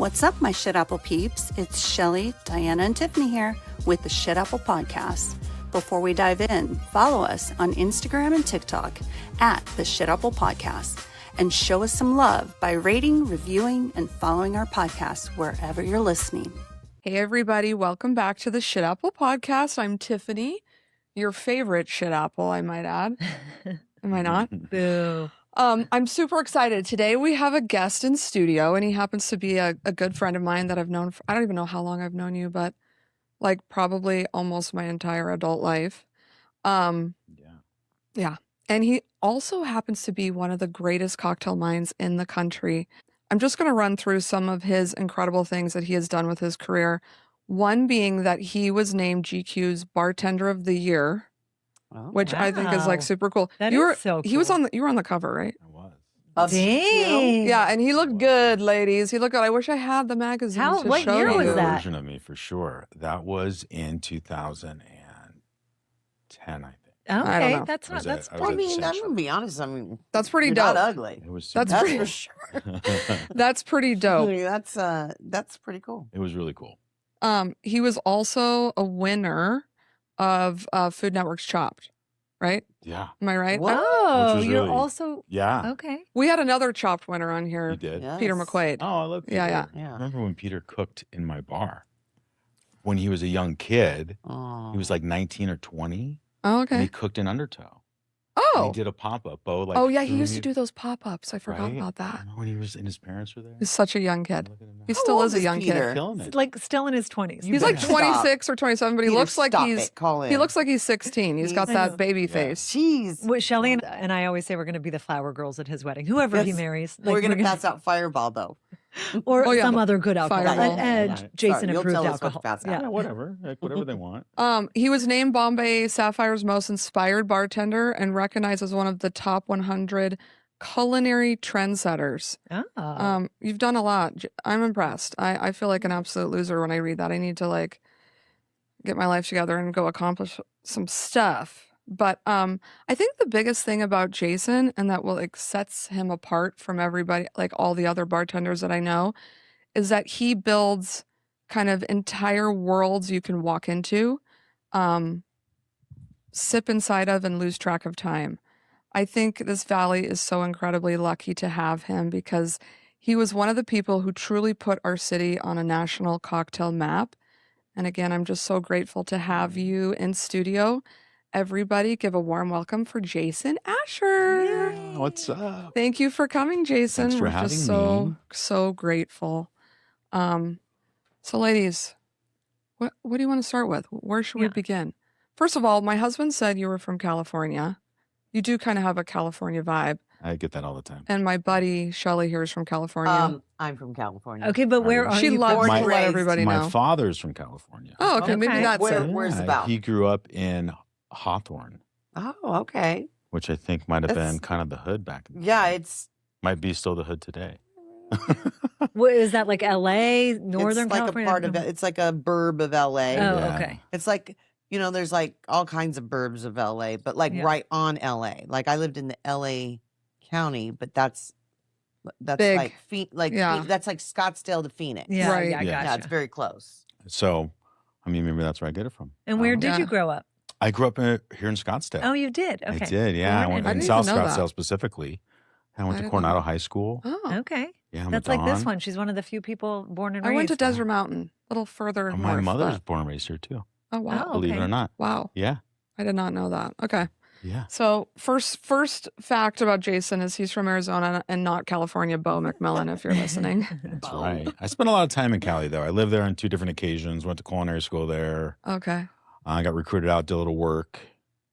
What's up, my Shit Apple peeps? It's Shelly, Diana, and Tiffany here with the Shit Apple Podcast. Before we dive in, follow us on Instagram and TikTok at the Shit Apple Podcast and show us some love by rating, reviewing, and following our podcast wherever you're listening. Hey, everybody. Welcome back to the Shit Apple Podcast. I'm Tiffany, your favorite Shit Apple, I might add. Am I not? Boo. I'm super excited. Today we have a guest in studio, and he happens to be a good friend of mine that I've known for, I don't even know how long I've known you, but like probably almost my entire adult life. Yeah. And he also happens to be one of the greatest cocktail minds in the country. I'm just going to run through some of his incredible things that he has done with his career. One being that he was named GQ's Bartender of the Year. Oh, which I think is like super cool. That you is were, so cool. You were on the cover, right? I was. Dang. Yeah, and he looked good, ladies. He looked good. I wish I had the magazine to What show year you. was that? Version of me for sure. That was in 2010, I think. I don't Okay, know. that's not. Was That's it- I was I at mean, I'm Central. gonna be honest. I mean, That's pretty you're dope. not ugly. It was. That's super That's pretty- for sure. That's pretty dope. That's pretty cool. It was really cool. He was also a winner of Food Network's Chopped, right? Yeah. Am I right? What? Oh, Which was you're really- also Yeah. okay. We had another Chopped winner on here, You did. Yes. Peter McQuaid. Oh, I love Peter. Yeah. I Yeah. remember when Peter cooked in my bar. When he was a young kid, Oh. he was like 19 or 20, Oh, and he okay. cooked in Undertow. And Oh, he did a pop-up. Bo, like, oh yeah, he threw used me- to do those pop-ups. I forgot right? about I that. remember when he was and his parents were there. He's such a young kid. Look at him now. He How still old is a young Peter? kid. Killing it. Like still in his 20s. You He's like better 26 or 27, but he Peter, looks like stop he's it. Call in. he looks like he's 16. He's got He's- that baby Yeah. face. Jeez. What Shelly and I always say we're going to be the flower girls at his wedding, whoever he Yes. marries. We're gonna pass out Fireball though. or Oh, yeah. some other good alcohol. Fireball. And Sorry, Jason you'll approved tell us what to alcohol. pass out. Yeah, Yeah. whatever. Like, whatever they want. He was named Bombay Sapphire's most inspired bartender and recognized as one of the top 100 culinary trendsetters. Oh. You've done a lot. I'm impressed. I feel like an absolute loser when I read that. I need to like get my life together and go accomplish some stuff. But I think the biggest thing about Jason, and that will like sets him apart from everybody, like all the other bartenders that I know, is that he builds kind of entire worlds you can walk into, sip inside of, and lose track of time. I think this valley is so incredibly lucky to have him because he was one of the people who truly put our city on a national cocktail map. And again, I'm just so grateful to have you in studio. Everybody give a warm welcome for Jason Asher. What's up? Thank you for coming, Jason. Thanks for We're having just me. so grateful. So ladies, what do you want to start with? Where should we Yeah. begin? First of all, my husband said you were from California. You do kind of have a California vibe. I get that all the time. And my buddy Shelly here is from California. I'm from California. Okay, but where are she you? loves born to and let raised? everybody My know. father's from California. Oh, okay. Maybe Okay. that's Where- it. where's Yeah, about? He grew up in Hawthorne, Oh, okay. which I think might have That's- been kind of the hood back then. Yeah, it's Might be still the hood today. What, is that like LA, Northern it's like California? a part of it. It's like a burb of LA. Oh, Yeah. okay. It's like, there's like all kinds of burbs of LA, but like Yeah. right on LA. Like I lived in the LA County, but that's Big. like Yeah. that's like Scottsdale to Phoenix. Yeah, Right. yeah, I Yeah. gotcha. Yeah, it's very close. So, I mean, maybe that's where I get it from. And where Um, did Yeah. you grow up? I grew up here in Scottsdale. Oh, you did? Okay. I did, yeah. I Born went I in didn't South even know that. Scottsdale specifically. I went I to didn't Coronado know. High School. Oh. Okay. Yeah, I'm That's a like this Don. one. She's one of the few people born and I raised. went to Desert Mountain, a little further Oh, my north. mother was but- born and raised here too. Oh, wow. Oh. Believe it okay. or not. Wow. Yeah, I did not know that. Okay. yeah. So first fact about Jason is he's from Arizona and not California. Bo McMillan, if you're listening. That's Boom. right. I spent a lot of time in Cali though. I lived there on 2 different occasions. Went to culinary school there. Okay. I got recruited out, did a little work.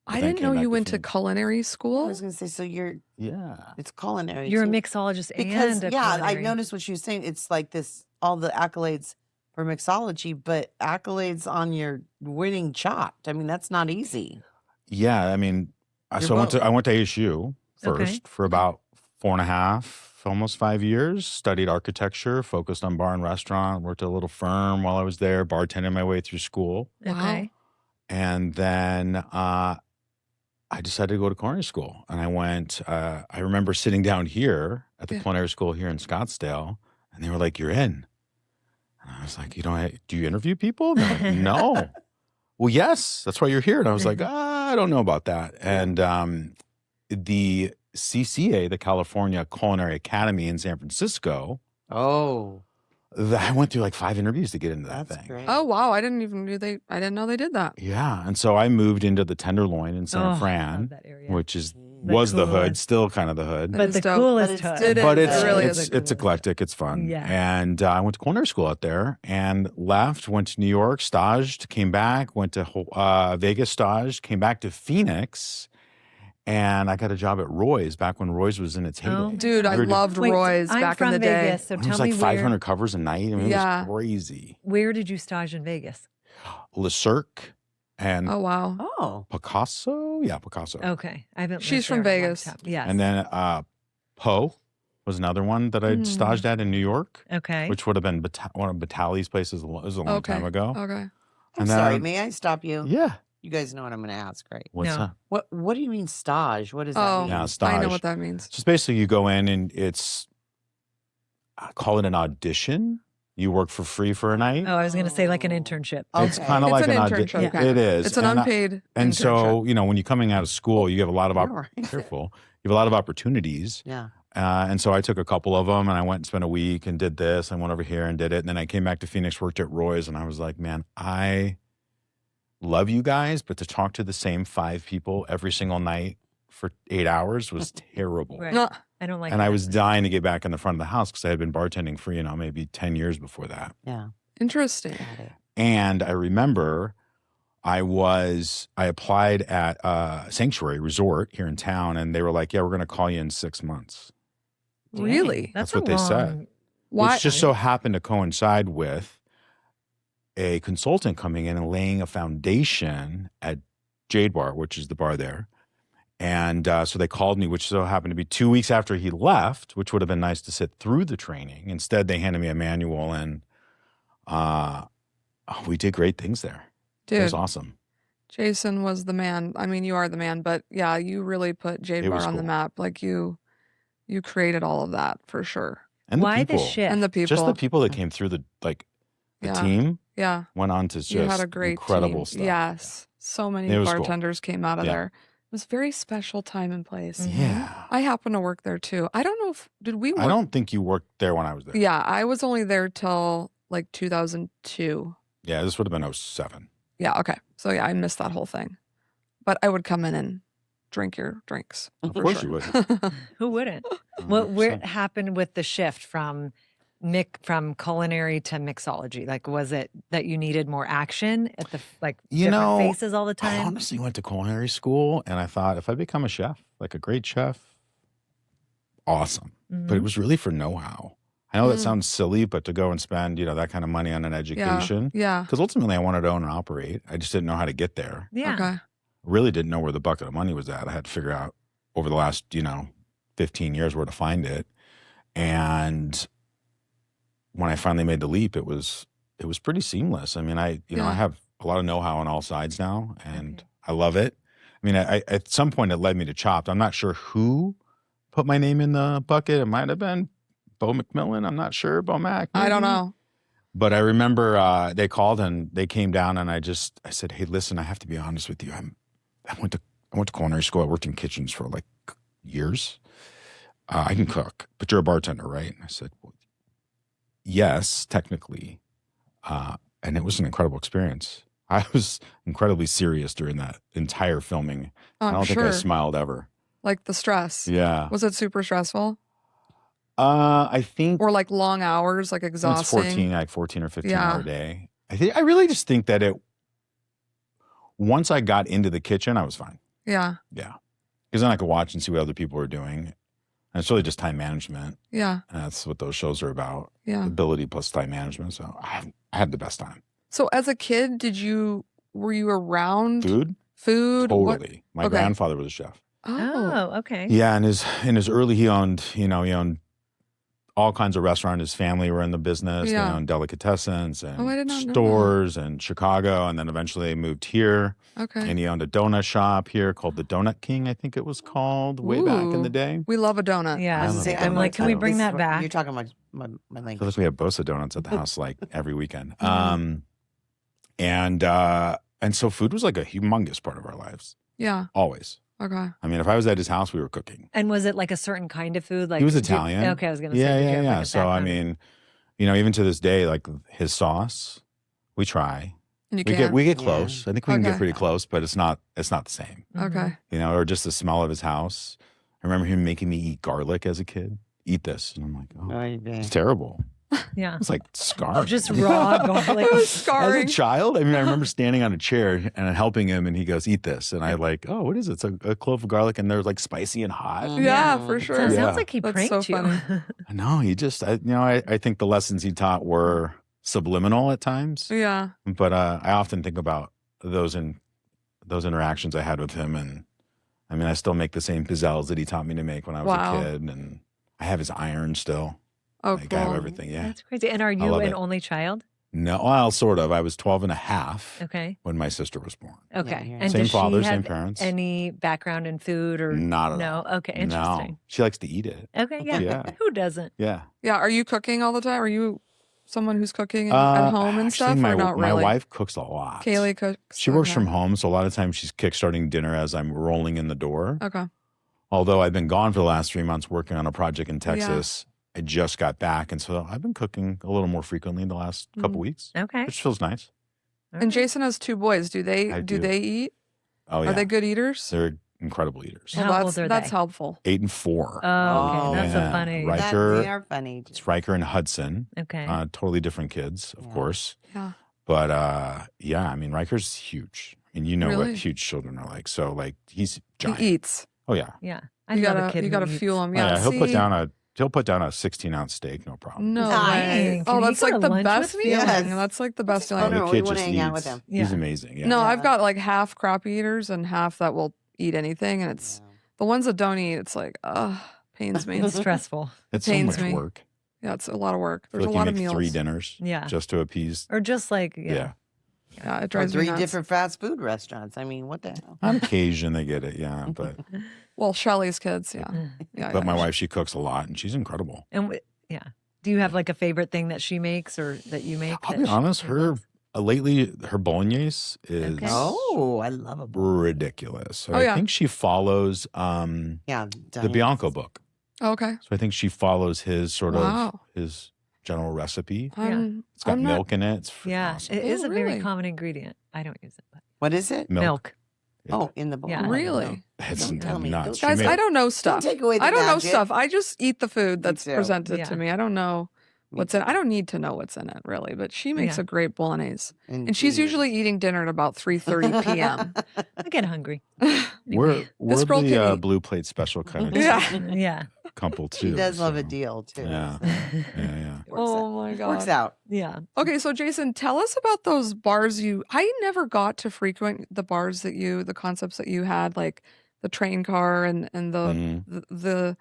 I then didn't came know back you to went to Phoenix. culinary I school. was gonna say, so Yeah. it's culinary. You're a too. mixologist because and a I culinary. noticed what she was saying. It's like this, all the accolades for mixology, but accolades on your winning Chopped. I mean, that's not easy. Yeah. I mean, You're so both. I went to ASU Okay. first for about 4.5, almost 5 years. Studied architecture, focused on bar and restaurant. Worked at a little firm while I was there, bartending my way through school. Okay. And then I decided to go to culinary school. And I went, I remember sitting down here at the Yeah. culinary school here in Scottsdale, and they were like, "You're in." And I was like, do you interview people? And they're like, no. Well, yes, that's why you're here. And I was like, I don't know about that. And the CCA, the California Culinary Academy in San Francisco. Oh, I went through like 5 interviews to get into that that's thing. great. Oh wow, I didn't know they did that. Yeah. And so I moved into the Tenderloin in San Fran, that area. which was the hood, still kind of the hood. But is the dope. coolest But hood. it's- It really is. It's eclectic. It's fun. Yeah. And I went to culinary school out there and left, went to New York, staged, came back, went to Vegas, staged, came back to Phoenix. And I got a job at Roy's back when Roy's was in its heyday. Oh, Dude, I We were doing- loved Wait, Roy's I'm back from in the day. Vegas, so It tell was me like where, 500 covers a night. I mean, it Yeah. was crazy. where did you stage in Vegas? Le Cirque and Oh wow. Oh, Picasso. Yeah, Picasso. Okay, I haven't. She's lived from there in a long Vegas. time. Yes. And then Poe was another one that I Mm. staged at in New York, okay. which would have been one of Batali's places. It was a long Okay. time ago. Okay. I'm And sorry. then- May I stop you? Yeah. You guys know what I'm going to ask, right? What's No. that? What do you mean stage? What does that Oh, mean? Yeah, I know stage. what that means. Just basically you go in and it's, I call it an audition. You work for free for a night. Oh, I was going to say like an internship. It's Okay. kind of It's like an an internship, audition. okay. It is. It's an And unpaid and so, internship. when you're coming out of school, you have a lot of You're right. careful. You have a lot of opportunities. Yeah. And so I took a couple of them and I went and spent a week and did this and went over here and did it. And then I came back to Phoenix, worked at Roy's, and I was like, man, I love you guys, but to talk to the same 5 people every single night for 8 hours was terrible. Right. No, I don't like. And I that. was dying to get back in the front of the house because I had been bartending for, maybe 10 years before that. Yeah. interesting. Got it. And I remember I applied at Sanctuary Resort here in town, and they were like, yeah, we're going to call you in 6 months. Dang, Really? That's a what they said. long- Why? Which just so happened to coincide with a consultant coming in and laying a foundation at Jade Bar, which is the bar there. And so they called me, which so happened to be 2 weeks after he left, which would have been nice to sit through the training. Instead, they handed me a manual, and we did great things there. It Dude, was awesome. Jason was the man. I mean, you are the man, but yeah, you really put Jade It Bar was on the cool. map. Like you created all of that for sure. And the Why people, the shift? And the people. just the people that came through the Yeah. team Yeah. went on to just You had a great incredible team. stuff. Yes. So many It was cool. bartenders came out of Yeah. there. It was a very special time and place. Mhm. Yeah. I happen to work there too. I don't know if did we work I don't think you worked there when I was there. Yeah, I was only there till like 2002. Yeah, this would have been 07. Yeah, okay. So yeah, I missed that whole thing. But I would come in and drink your drinks. Of for course sure. you would. Who wouldn't? What 100%. happened with the shift from culinary to mixology? Like, was it that you needed more action at the different faces all the I time? honestly went to culinary school and I thought if I become a chef, like a great chef, awesome. But it Mhm. was really for know-how. I know that Mm. sounds silly, but to go and spend, that kind of money on an education. Yeah. Because ultimately I wanted to own and operate. I just didn't know how to get there. Yeah. Okay. Really didn't know where the bucket of money was at. I had to figure out over the last, 15 years where to find it. And when I finally made the leap, it was pretty seamless. I mean, I Yeah. have a lot of know-how on all sides now, and Okay. I love it. I mean, I at some point it led me to Chopped. I'm not sure who put my name in the bucket. It might have been Bo McMillan. I'm not sure. Bo Mac. I don't maybe? know. But I remember they called and they came down, and I said, "Hey, listen, I have to be honest with you. I went to culinary school. I worked in kitchens for like years. I can cook, but you're a bartender, right?" And I said, well, yes, technically. And it was an incredible experience. I was incredibly serious during that entire filming. I I'm don't think sure. I smiled ever. Like the stress. Yeah. Was it super stressful? I think Or like long hours, like it's exhausting? 14 or 15 Yeah. hour day. I really just think that once I got into the kitchen, I was fine. Yeah. Yeah. Because then I could watch and see what other people were doing. And it's really just time management. Yeah. And that's what those shows are about. Yeah. Ability plus time management. So I had the best time. So as a kid, were you around Food? food? What- Totally. My okay. grandfather was a chef. Oh. Oh, okay. Yeah, in his early he owned all kinds of restaurants. His family were in the business. Yeah. They owned delicatessens I and did not know that. stores in Chicago. And then eventually they moved here. Okay. And he owned a donut shop here called the Donut King, I think it was called, way back in Ooh. the day. We love a donut. Yeah. I I was love saying, donuts. I'm like, can we bring This is that what- back? You're talking about my I feel language. like we have Bosa donuts at the house like every weekend. Mhm. And so food was like a humongous part of our lives, Yeah. always. Okay. I mean, if I was at his house, we were cooking. And was it like a certain kind of food? Like He was did you- Italian. okay, I was gonna say. Yeah, did you yeah, have, yeah. like, a So I background? mean, you know, even to this day, like his sauce, we try. And you We can't. get Yeah. close. I think we can Okay. get pretty close, but it's not the same. Okay. You know, or just the smell of his house. I remember him making me eat garlic as a kid. Eat this, and I'm like, oh, Oh, you it's did. terrible. Yeah. It's like scarring. Just raw garlic. It was As a scarring. child, I mean, I remember standing on a chair and helping him, and he goes, "Eat this," and I like, "Oh, what is it? It's a clove of garlic, and they're like spicy and hot." Yeah, Mhm. for So sure. it Yeah. sounds like he That's pranked so you. funny. No, he just, I think the lessons he taught were subliminal at times, Yeah. but I often think about those interactions I had with him, and I mean, I still make the same pizzelles that he taught me to make when I was Wow. a kid, and I have his iron still. Oh, Like, I have cool. everything. Yeah. That's crazy. And are you love an it. only child? No, well, sort of. I was 12 and a half Okay. when my sister was born. Okay. yeah. And Same does father, she same have parents. any background in food or Not at no? all. Okay. Interesting. No. She likes to eat it. Okay. Yeah. Yeah. Who doesn't? Yeah. Yeah. Are you cooking all the time? Are you someone who's cooking at home and Actually, stuff, my, or not my really? wife cooks a lot. Kaylee cooks. She works Okay. from home, so a lot of times she's kickstarting dinner as I'm rolling in the door. Okay. Although I've been gone for the last 3 months working on a project in Texas. I just got back, and so I've been cooking a little more frequently the last couple weeks, Okay. which feels nice. All And right. Jason has 2 boys. Do they I do do. they eat? Oh yeah, Are they good eaters? they're incredible eaters. How Well, old are that's they? helpful. 8 and 4. Oh, okay. Oh, That's so yeah. funny. Right. That, Riker- they are funny. It's Riker and Hudson, Okay. totally different kids, of Yeah. course. Yeah. But yeah, I mean, Riker's huge. I mean, you know Really? what huge children are like. So like, he's He giant. eats. Oh yeah. Yeah. I You love a gotta kid you who gotta eats. fuel him. Oh, Yeah. he'll put see? down a 16-ounce steak, no problem. No Nice. way. Can Oh, he that's go like to the lunch best with me? feeling. Yes. That's like the best Oh, feeling. no, The we kid wanna just hang out with eats. him. He's Yeah. amazing. Yeah. No, Yeah. I've got like half crappy eaters and half that will eat anything, and it's Yeah. the ones that don't eat. It's like, pains me. It's stressful. It's so pains much me. work. Yeah, it's a lot of work. I feel There's like a lot you of make meals. 3 dinners Yeah. just to appease. Or just like, Yeah. Yeah, it Or drives me 3 nuts. different fast food restaurants. I mean, what the hell? On occasion they get it, yeah. But Well, Shelly's kids, yeah. Yeah. but my yeah. wife, she cooks a lot and she's incredible. And yeah. Do you have like a favorite thing that she makes or that you make? I'll that be she- honest, her lately her bolognese is Okay. Oh, I love a bowl. ridiculous. So Oh, yeah. I think she follows Yeah. the Bianco book. Okay. So I think she follows his sort of Wow. his general recipe. It's got I'm not- milk in it. It's freaking Yeah. awesome. It is Oh, a very really? common ingredient. I don't use it, but What is it? milk. Yeah. Oh, in the bowl. Yeah. Really? It's Don't tell me. nuts. Don't She Guys, made- I don't know stuff. take away the I don't know magic. stuff. I just eat the food that's too. presented Yeah. to me. I don't know Me what's in it. I don't need to know what's in it, really. But she makes Yeah. a great bolognese. And she's Ingenious. usually eating dinner at about 3:30 p.m. I get hungry. We're This girl the can eat. blue plate special kind of Yeah. Yeah. couple too. She does love a so, deal too. Yeah. so Yeah. Works Oh my out. god. Works out. Yeah. Okay, so Jason, tell us about those bars I never got to frequent the bars the concepts that you had, like the train car and Mhm. the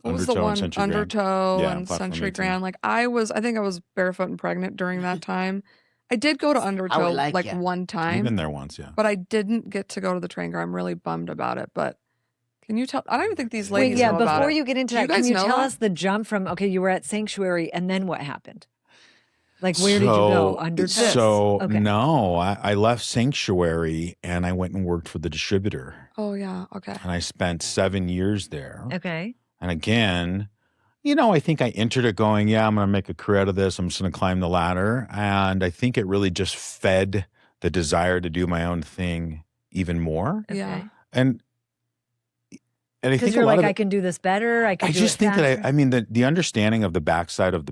what was the Undertow and one Century Grand. Undertow Yeah, and Platform Century 18. Grand. Like I think I was barefoot and pregnant during that time. I did go to Undertow like ya. one I've time, been there once, yeah. but I didn't get to go to the train car. I'm really bummed about it. But can you tell? I don't even think these Wait, ladies yeah, know about before it. you get into Do you that, can guys you know tell that? us the jump from, okay, you were at Sanctuary and then what happened? Like, where did you go? Undertow? So Okay. no, I left Sanctuary and I went and worked for the distributor. Oh yeah, okay. And I spent 7 years there. Okay. And again, I think I entered it going, yeah, I'm going to make a career out of this. I'm just going to climb the ladder. And I think it really just fed the desire to do my own thing even more. Yeah. And I Because think a you're lot like, of I can do this better. I can I do just it think faster. that I mean the understanding of the backside of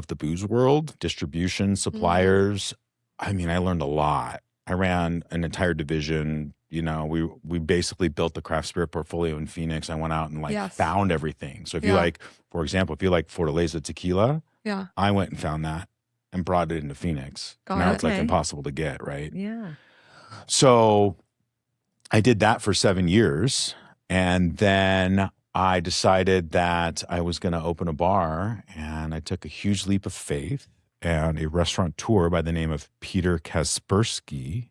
the booze world, distribution, suppliers. I mean, I learned a lot. I ran an entire division. We basically built the craft spirit portfolio in Phoenix. I went out and Yes. found everything. So if you Yeah. like, for example, if you like Fortaleza tequila, Yeah. I went and found that and brought it into Phoenix. Got Now it. it's like Okay. impossible to get, right? Yeah. So I did that for 7 years. And then I decided that I was going to open a bar, and I took a huge leap of faith. And a restaurateur by the name of Peter Kaspersky,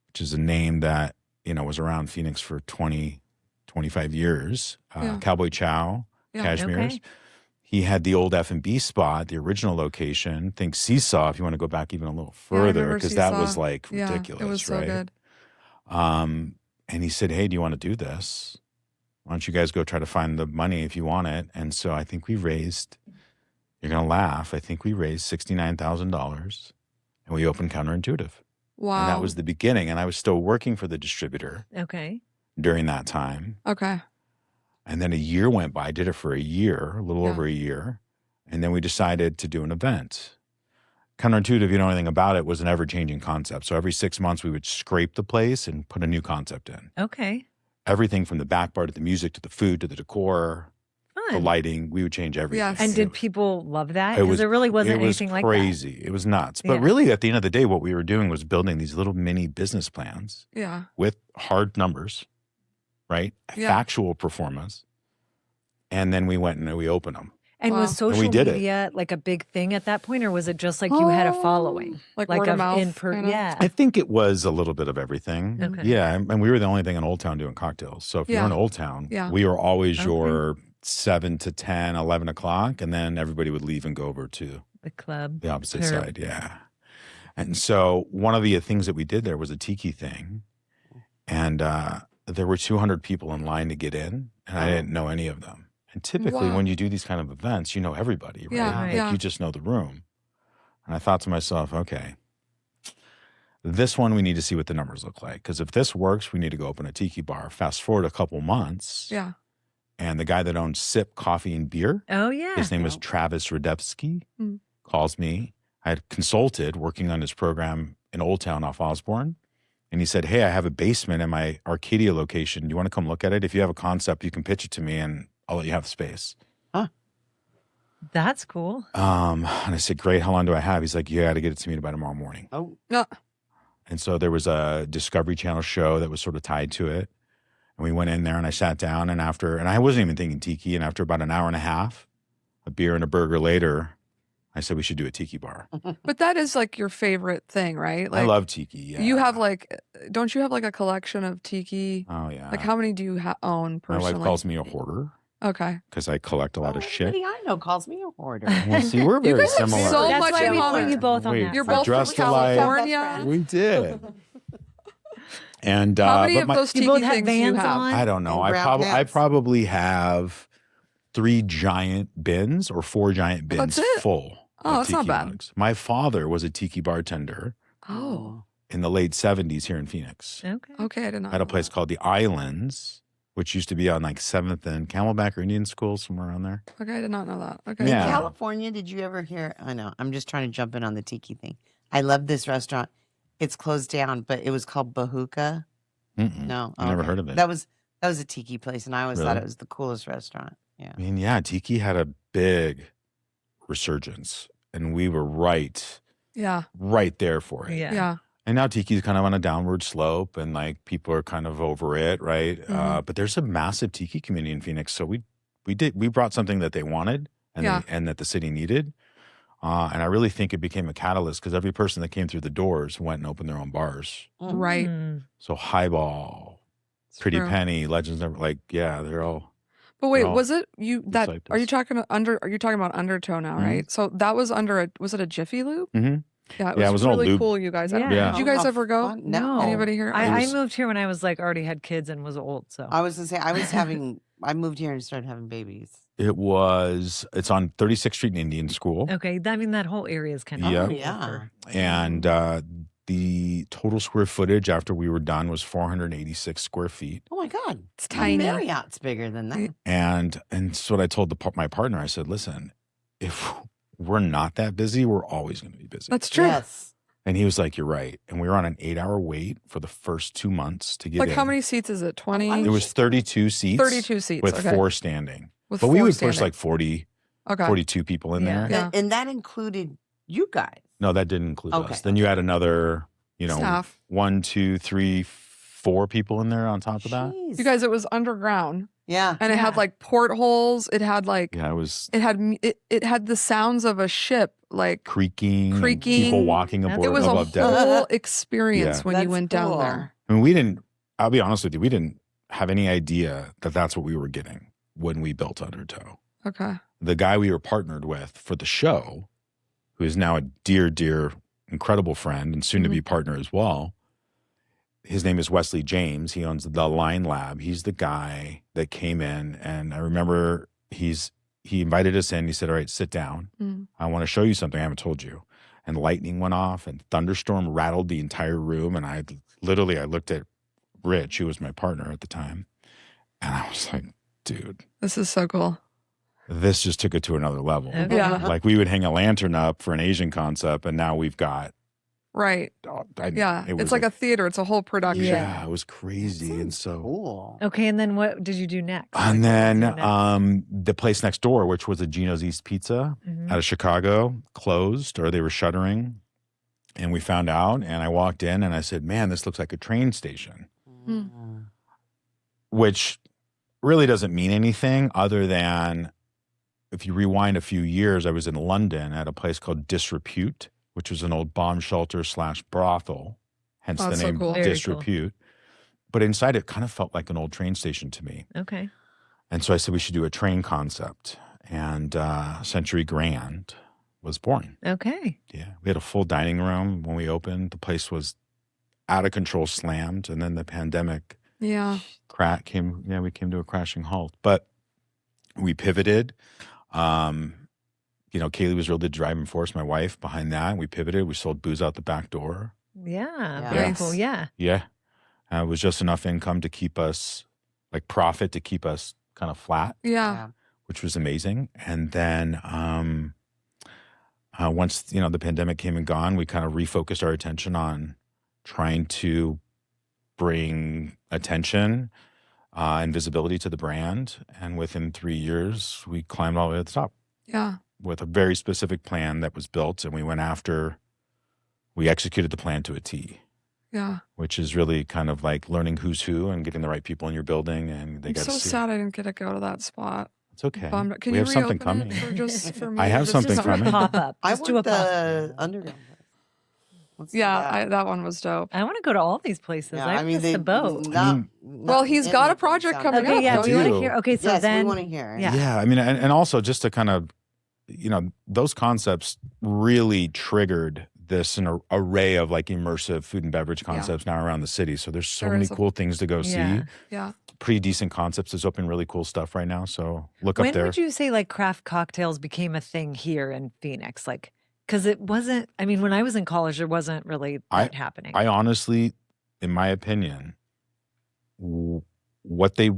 which is a name that, was around Phoenix for 20, 25 years. Cowboy Chow, Cashmere's. Okay. He had the old F&B spot, the original location. Think Seesaw, if you want to go back even a little further, because that was like ridiculous, it was so right? good. And he said, hey, do you want to do this? Why don't you guys go try to find the money if you want it? And so I think we raised, you're going to laugh, I think we raised $69,000, and we opened Counterintuitive. Wow. And that was the beginning. And I was still working for the distributor during that time. Okay. And then a year went by. I did it for a year, a little over a year. And then we decided to do an event. Counterintuitive, if you know anything about it, was an ever-changing concept. So every 6 months, we would scrape the place and put a new concept in. Okay. Everything from the back bar to the music to the food to the decor, the lighting, we would change everything. Yes. And did people love that? Because there really wasn't anything like that. It was crazy. It was nuts. But really, at the end of the day, what we were doing was building these little mini business plans with hard numbers, right? Factual performance. And then we went and we opened them. And was social media like a big thing at that point, or was it just like you had a following? Like word of mouth? Yeah. I think it was a little bit of everything. Okay. Yeah. And we were the only thing in Old Town doing cocktails. So if you're in Old Town, we were always your 7 to 10, 11 o'clock. And then everybody would leave and go over to the club. The opposite side. Yeah. And so one of the things that we did there was a tiki thing. And there were 200 people in line to get in. And I didn't know any of them. And typically when you do these kind of events, you know everybody, right? Yeah, Like you just know the room. And I thought to myself, okay, this one we need to see what the numbers look like. Because if this works, we need to go open a tiki bar. Fast forward a couple months. Yeah. And the guy that owns Sip Coffee and Beer, his name was Travis Radevsky, calls me. I had consulted working on his program in Old Town off Osborne. And he said, hey, I have a basement in my Arcadia location. Do you want to come look at it? If you have a concept, you can pitch it to me and I'll let you have the space. Huh. That's cool. And I said, great. How long do I have? He's like, you got to get it to me by tomorrow morning. Oh. No. And so there was a Discovery Channel show that was sort of tied to it. And we went in there and I sat down and I wasn't even thinking tiki. And after about an hour and a half, a beer and a burger later, I said we should do a tiki bar. But that is like your favorite thing, right? Like, I love tiki. Yeah. You have don't you have like a collection of tiki? Oh yeah. Like how many do you own personally? My wife calls me a hoarder. Okay. Because I collect a lot of shit. Everybody I know calls me a hoarder. Well, see, we're very you guys similar. Have so That's much why in we common. put you both on that. You're both from dressed alike. California. We did. And how many of those tiki things do you have? I don't know. I probably have 3 giant bins or 4 giant bins full. Oh, that's not bad. Mugs. My father was a tiki bartender. Oh. In the late 70s here in Phoenix. Okay, I did not. At a place called the Islands, which used to be on like 7th and Camelback or Indian School, somewhere around there. Okay, I did not know that. Okay. Yeah. In California, did you ever hear? I know. I'm just trying to jump in on the tiki thing. I love this restaurant. It's closed down, but it was called Bahuka. No, I never heard of it. That was a tiki place, and I always thought it was the coolest restaurant. Yeah. I mean, yeah, tiki had a big resurgence, and we were right there for it. Yeah. And now tiki's kind of on a downward slope, and like people are kind of over it, right? But there's a massive tiki community in Phoenix, so we brought something that they wanted and that the city needed. And I really think it became a catalyst because every person that came through the doors went and opened their own bars. Right. So Highball, Pretty Penny, Legends Never, they're all. But wait, was it you that? like Are you this. talking about Undertow now, right? So that was was it a Jiffy Lube? Mm-hmm. Yeah, it was an old really lube. cool, you guys. Yeah. Did you guys ever go? Fun. No. Anybody here? I moved here when I was already had kids and was old. So I was going to say, I moved here and started having babies. It's on 36th Street in Indian School. okay. I mean, that whole area is kind of Yeah. Oh, yeah. And the total square footage after we were done was 486 square feet. Oh my God. It's tiny. Marriott's bigger than that. And so what I told my partner, I said, listen, if we're not that busy, we're always going to be busy. That's true. Yes. And he was like, you're right. And we were on an 8-hour wait for the first 2 months to get in. Like how many seats is it? 20? It was 32 seats. 32 seats. With okay. 4 standing. With But we 4 would standing. push like 40, Okay. 42 people in there. Yeah. And that included you guys. No, that didn't include Okay. us. Then you had another, Staff. 1, 2, 3, 4 people in there on top of that. Jeez. You guys, it was underground. Yeah. And it had like portholes. It had like Yeah, it was it had the sounds of a ship like creaking, and creaking. people walking That's aboard it was a above deck. whole experience Yeah. when you That's went down cool. there. I mean, I'll be honest with you, we didn't have any idea that that's what we were getting when we built Undertow. Okay. The guy we were partnered with for the show, who is now a dear, dear, incredible friend and soon to be partner as well. His name is Wesley James. He owns the Line Lab. He's the guy that came in, and I remember he invited us in. He said, "All right, sit down. I want to show you something I haven't told you." And lightning went off, and thunderstorm rattled the entire room. And I looked at Rich, who was my partner at the time, and I was like, "Dude, This is so cool." this just took it to another level." Okay. Yeah. Like we would hang a lantern up for an Asian concept, and now we've got. Right. Yeah. It was It's like a theater. It's a whole production. Yeah, it was crazy, and so Cool. Okay, and then what did you do next? And Like, then what did you do next? the place next door, which was a Gino's East Pizza out of Chicago, closed or they were shuttering. And we found out, and I walked in and I said, "Man, this looks like a train station," which really doesn't mean anything other than if you rewind a few years, I was in London at a place called Disrepute, which was an old bomb shelter / brothel, hence Oh, the that's so name cool. Very cool. Disrepute. But inside it kind of felt like an old train station to me. Okay. And so I said, we should do a train concept. And Century Grand was born. Okay. Yeah. We had a full dining room when we opened. The place was out of control, slammed. And then the pandemic Yeah. came. Yeah, we came to a crashing halt. But we pivoted. Kaylee was really the driving force, my wife, behind that. We pivoted. We sold booze out the back door. Yeah. Yeah. Very Nice. cool. Yeah. Yeah. It was just enough income to keep us, like profit to keep us kind of flat, Yeah. which was amazing. And then once, the pandemic came and gone, we kind of refocused our attention on trying to bring attention and visibility to the brand. And within 3 years, we climbed all the way to the top Yeah. with a very specific plan that was built. And we executed the plan to a T. Yeah. Which is really kind of like learning who's who and getting the right people in your building, and they I'm got to so see. sad I didn't get to go to that spot. It's okay. Bummed. Can We you have something reopen coming. it for me? I have Just something Just do a coming. pop up. I Just do a want pop up. the underground place. Let's do Yeah, that. that one was dope. I want to go to all these places. Yeah, I miss the boat. Well, he's got a project coming Okay, up, yeah. don't Do you want to you? hear? Okay, so Yes, then we want to hear. Yeah. Yeah, I mean, and also just to kind of, those concepts really triggered this an array of like immersive food and beverage concepts now around the city. So there's so There many is a- cool things to go see. Yeah. Yeah. Pretty decent concepts. There's open really cool stuff right now. So look up when there. would you say like craft cocktails became a thing here in Phoenix? Like, because it wasn't. I mean, when I was in college, there wasn't really that happening. I honestly, in my opinion, what they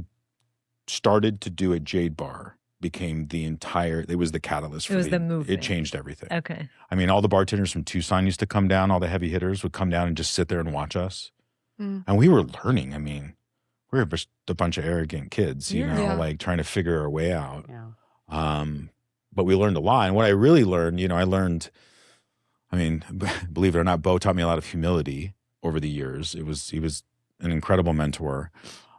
started to do at Jade Bar became it was the catalyst for It was the movement. It changed everything. Okay. I mean, all the bartenders from Tucson used to come down, all the heavy hitters would come down and just sit there and watch us. Mm. And we were learning. I mean, we were just a bunch of arrogant kids, Yeah. like trying to figure our way out. Yeah. But we learned a lot. And what I really learned, believe it or not, Bo taught me a lot of humility over the years. He was an incredible mentor.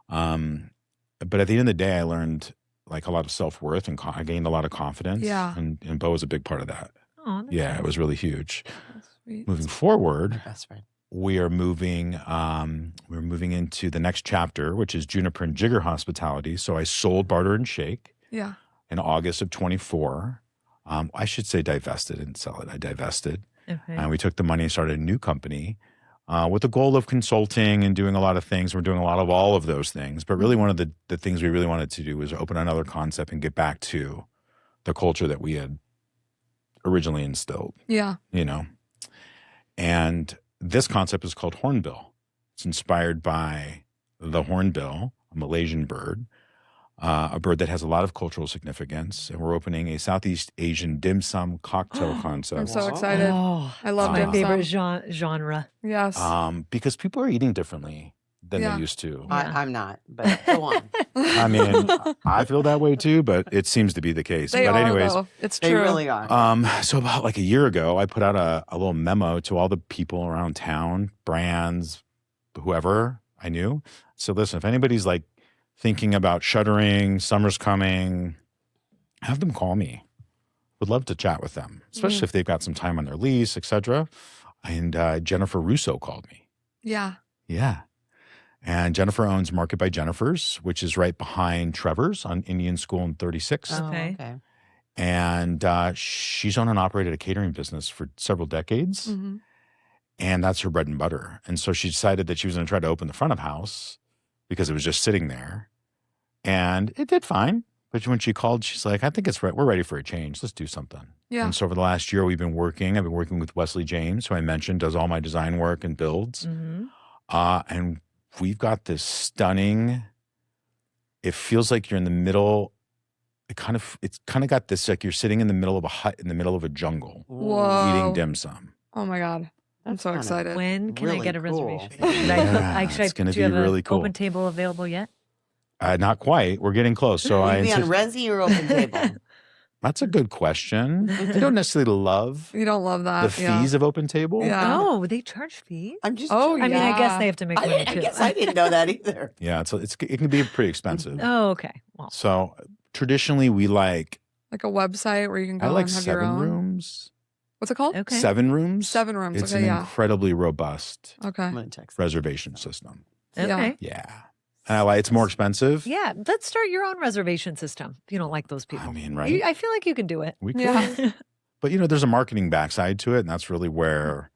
But at the end of the day, I learned like a lot of self-worth and I gained a lot of confidence. Yeah. And Bo was a big part of that. Oh, that's Yeah, nice. it was really huge. That's sweet. Moving forward, Best friend. we are moving into the next chapter, which is Juniper and Jigger Hospitality. So I sold Barter and Shake Yeah. in August of 24. I should say divested, didn't sell it. I divested. Okay. And we took the money and started a new company with the goal of consulting and doing a lot of things. We're doing a lot of all of those things. But really one of the things we really wanted to do was open another concept and get back to the culture that we had originally instilled, Yeah. And this concept is called Hornbill. It's inspired by the hornbill, a Malaysian bird, a bird that has a lot of cultural significance. And we're opening a Southeast Asian dim sum cocktail concept. I'm so Wow. excited. Oh, I love my dim favorite sum. genre. Yes. Because people are eating differently than Yeah. they used to. Yeah. I'm not, but go on. I mean, I feel that way too, but it seems to be the case. They but are, anyways, though. It's They true. really are. so about like a year ago, I put out a little memo to all the people around town, brands, whoever I knew. So listen, if anybody's like thinking about shuttering, summer's coming, have them call me. Would love to chat with them, especially if they've got some time on their lease, etc. And Jennifer Russo called me. Yeah. Yeah. And Jennifer owns Market by Jennifer's, which is right behind Trevor's on Indian School and 36. Oh, Okay. okay. And she's owned and operated a catering business for several decades. Mm-hmm. And that's her bread and butter. And so she decided that she was going to try to open the front of house because it was just sitting there. And it did fine. But when she called, she's like, I think we're ready for a change. Let's do something. Yeah. And so over the last year, I've been working with Wesley James, who I mentioned does all my design work and builds. Mm-hmm. And we've got this stunning, it feels like you're in the middle. It's kind of got this, like you're sitting in the middle of a hut in the middle of a jungle Whoa. eating dim sum. Oh my God. I'm That's so kinda excited. When can I really get a cool. reservation? Should I Yeah, should it's do gonna you have be a really cool. open table available yet? Not quite. We're getting close. So Will you be on Resi or open table? that's a good question. I don't necessarily love You don't love that. the fees of Open Table. Yeah. Oh, they charge fees? I'm just. Oh, I mean, I guess Yeah. they have to make money I too. guess I didn't know that either. Yeah, it can be pretty expensive. Oh, okay. Well, So traditionally we like Like a website where you can go I like and have your 7 own. rooms. What's it called? okay. 7 rooms. 7 rooms. It's Okay, an yeah. incredibly robust Okay. I'm gonna text. reservation system. Okay. Yeah. And I like it's more expensive. Yeah, let's start your own reservation system if you don't like those people. I mean, right? I feel like you can do it. We could. Yeah. But there's a marketing backside to it, and that's really where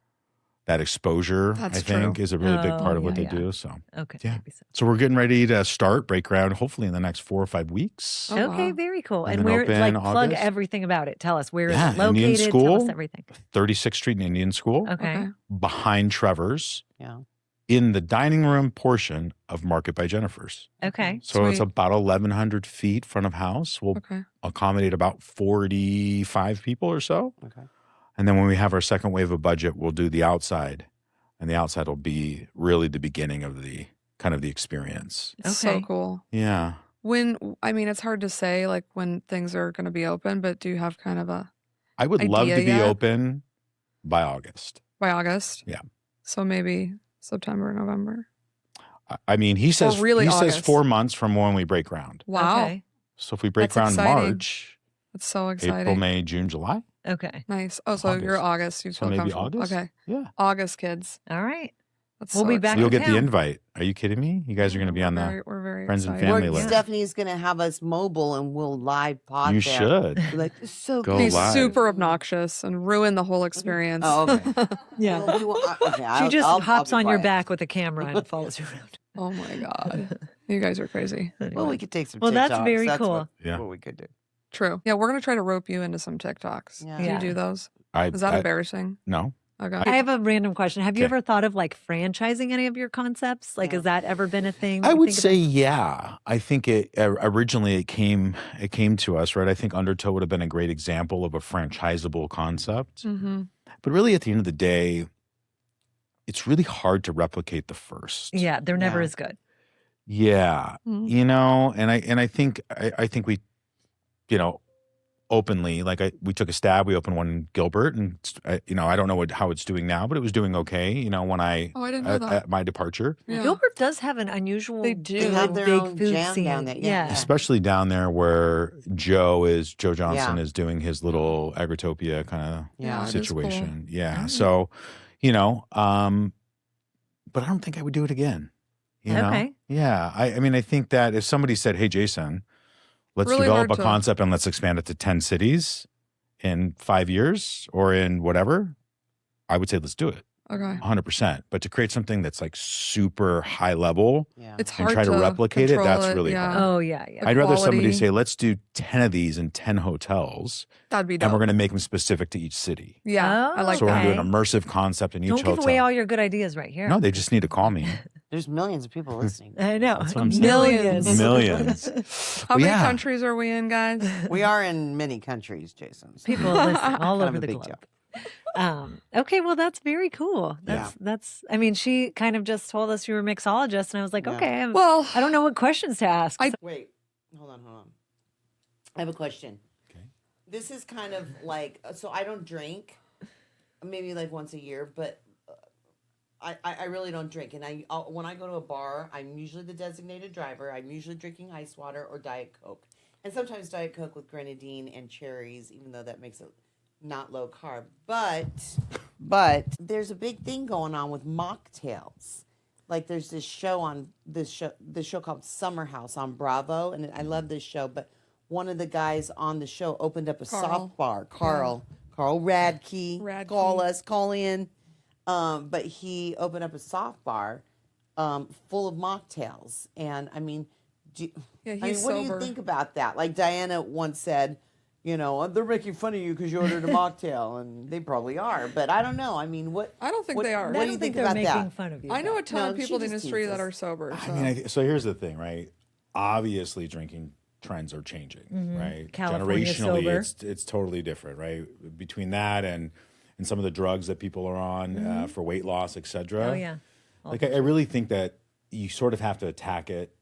that exposure, That's I think, true. is a really big part Oh, of what yeah, they yeah. do. So Okay. Yeah. maybe so. so we're getting ready to break ground, hopefully in the next 4 or 5 weeks. Oh, Okay, wow. very cool. And And then where, open plug August. everything about it. Tell us where Yeah, it's located. Indian Tell School. us everything. 36th Street in Indian School, Okay. behind Trevor's, Yeah. in the dining room portion of Market by Jennifer's. Okay. So it's Sweet. about 1,100 feet front of house. We'll Okay. accommodate about 45 people or so. Okay. And then when we have our second wave of budget, we'll do the outside. And the outside will be really the beginning of the kind of the experience. It's so Okay. cool. Yeah. It's hard to say like when things are going to be open, but do you have kind of a I would love Idea to be yet? open by August. by August? Yeah. So maybe September, November. I mean, he says really he says August. 4 months from when we break ground. Wow. Okay. So if we break That's ground exciting. March, That's so exciting. April, May, June, July. Okay. Nice. Oh, so you're August. You So feel maybe comfortable. August? Okay. Yeah. August, kids. All right. That's We'll so be back exciting. You'll in get the town. invite. Are you kidding me? You guys are going to be on the. We're very friends and excited. family Or list. Stephnie's gonna have us mobile and we'll live pod You there. should. Be like, this is so Go good. He's live. super obnoxious and ruin the whole experience. Oh, okay. Yeah. Well, we will- okay, She I'll- just I'll hops be on your quiet. back with a camera and follows you around. Oh my God. You guys are crazy. Well, we could take some. Well, that's TikToks. very That's cool. What, Yeah. what we could do. True. Yeah, we're gonna try to rope you into some TikToks. Yeah. Do Yeah. you do those? Is I that embarrassing? No. Okay. I have a random question. Have you Okay. ever thought of like franchising any of your concepts? Like, Yeah. has that ever been a thing? I you would think say, yeah. I think it originally it came to us, right? I think Undertow would have been a great example of a franchisable concept. Mm-hmm. But really, at the end of the day, it's really hard to replicate the first. Yeah, they're never Yeah. as good. Yeah. Mm-hmm. And I think we, openly, like we took a stab. We opened one in Gilbert, and I don't know how it's doing now, but it was doing okay. When I Oh, I didn't know that. at my departure, Yeah. Gilbert does have an unusual, They do. They have their big own food jam scene. down there. Yeah. especially down there where Joe Johnson Yeah. is doing his little Agritopia kind of Yeah, it is situation. Yeah. Alright. So, but I don't think I would do it again. Okay. Yeah. I mean, I think that if somebody said, "Hey, Jason, let's Really develop hard a to- concept and let's expand it to 10 cities in 5 years or in whatever," I would say, let's do it. Okay. 100%. But to create something that's like super high level, Yeah. It's And hard try to replicate it, control that's really yeah. hard. Oh yeah, yeah. The I'd rather somebody quality. say, let's do 10 of these in 10 hotels, That'd be dope. and we're going to make them specific to each city. Yeah, I like So we're that. going to do an immersive concept in each Don't hotel. give away all your good ideas right here. No, they just need to call me. There's millions of people listening. I know. That's what I'm saying. Millions. Millions. How Well, many yeah. countries are we in, guys? We are in many countries, Jason. so- People listen all Kind of over a the big globe. deal. Okay, well that's very cool. That's I mean, she kind of just told us you were a mixologist and I was like, Yeah. okay, Well, I don't know what questions to ask. Wait, hold on. I have a question. Okay. This is kind of like, so I don't drink, maybe like once a year, but I really don't drink, and when I go to a bar, I'm usually the designated driver. I'm usually drinking ice water or Diet Coke, and sometimes Diet Coke with grenadine and cherries, even though that makes it not low carb. But there's a big thing going on with mocktails. Like there's this show called Summer House on Bravo, and I love this show. But one of the guys on the show opened up a soft bar. Carl Radke, call in. But he opened up a soft bar full of mocktails. And I mean, what do you think about that? Like Diana once said, they're making fun of you because you ordered a mocktail, and they probably are. But I don't know. I mean, I don't think they are. What do you think about they're that? making fun of you. I know a ton of people in the industry that are sober. So. I mean, so here's the thing, right? Obviously, drinking trends are changing, right? California Generationally, sober. it's totally different, right? Between that and some of the drugs that people are on for weight loss, etc. Oh yeah. Like I really think that you sort of have to attack it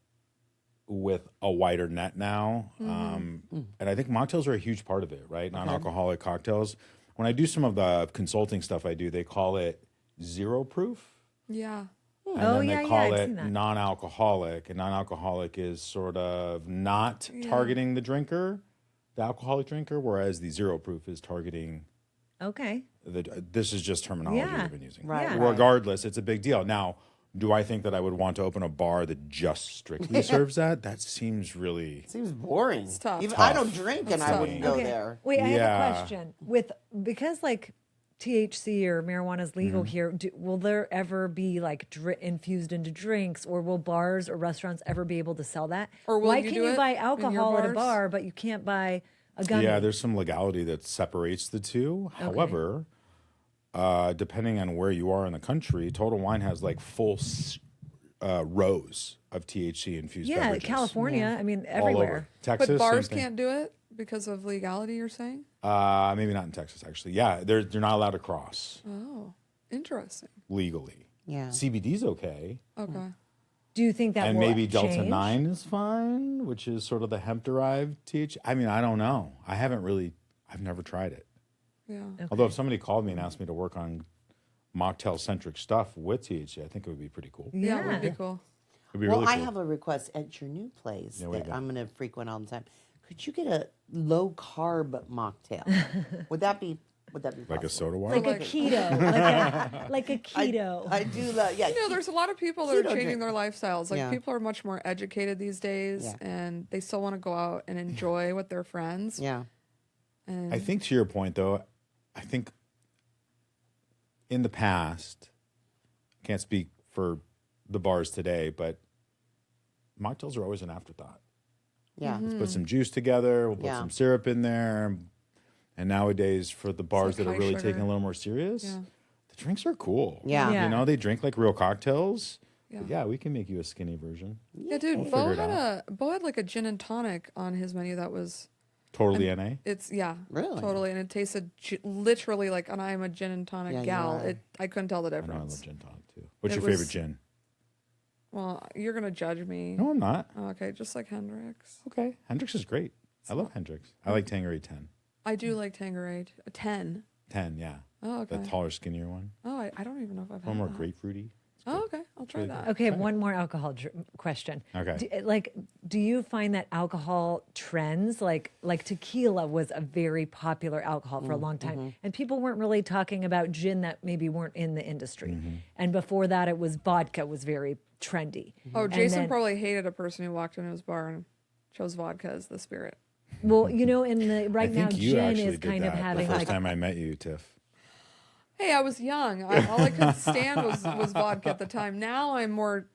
with a wider net now. And I think mocktails are a huge part of it, right? Non-alcoholic cocktails. When I do some of the consulting stuff I do, they call it zero proof. Yeah. And then they call it non-alcoholic. And non-alcoholic is sort of not targeting the drinker, the alcoholic drinker, whereas the zero proof is targeting. Okay. This is just terminology we've been using. Right. Regardless, it's a big deal. Now, do I think that I would want to open a bar that just strictly serves that? That seems boring. It's tough. Even I don't drink, and I wouldn't go Okay. there. Wait, I have a question. Because like THC or marijuana is legal here, will there ever be like infused into drinks, or will bars or restaurants ever be able to sell that? Or will Why you can do you it buy in your alcohol at a bars? bar, but you can't buy a gummy? Yeah, there's some legality that separates the two. However, depending on where you are in the country, Total Wine has like full rows of THC infused beverages. California. I mean, All everywhere. over. Texas, But bars same thing. can't do it because of legality, you're saying? Maybe not in Texas, actually. Yeah, they're not allowed to cross Oh, interesting. legally. Yeah. CBD's okay. Okay. Do you think that And will maybe Delta change? 9 is fine, which is sort of the hemp-derived THC. I mean, I don't know. I've never tried it. Yeah. Although if somebody called me and asked me to work on mocktail-centric stuff with THC, I think it would be pretty cool. Yeah, it would be cool. It'd be Well, really I cool. have a request at your new place what do you that got? I'm going to frequent all the time. Could you get a low carb mocktail? Would that be possible? Like a soda water? Like a keto, like a keto. I do love. Yeah. There's a lot of people that are keto changing drink. their lifestyles. Like Yeah. people are much more educated these days, Yeah. and they still want to go out and enjoy with their friends. Yeah. And I think to your point, though, I think in the past, I can't speak for the bars today, but mocktails are always an afterthought. Yeah. Let's put some juice together, we'll put Yeah. some syrup in there. And nowadays, for the bars like that are high really sugar. taking a little more serious, Yeah. the drinks are cool. Yeah. Yeah. You know, they drink like real cocktails. Yeah. But yeah, we can make you a skinny version. Yeah, dude, We'll Bo figure it had like a gin and tonic on his menu that was Totally NA. it's Really? totally, and it tasted literally like, and I am a gin and tonic Yeah, you gal. are. I couldn't tell the I know I difference. love gin tonic too. What's It your favorite was- gin? Well, you're gonna judge me. No, I'm not. Oh, okay, just like Hendrix. Okay. Hendrix is great. I love Hendrix. I like Tanqueray 10. I do like Tanqueray. A 10. 10, yeah. Oh, okay. The taller, skinnier one. Oh, I don't even know if I've One had more that. grapefruity. Oh, okay. I'll try really that. Okay, one more alcohol question. Okay. Do you find that alcohol trends, like tequila was a very popular alcohol for a long time, and people weren't really talking about gin that maybe weren't in the industry, and before that it was vodka was very trendy. Oh, And Jason then- probably hated a person who walked into his bar and chose vodka as the spirit. Well, in the right I now think you gin actually is did kind that of having the first like time I met you, Tiff. Hey, I was young. All I could stand was vodka at the time. Now I'm more.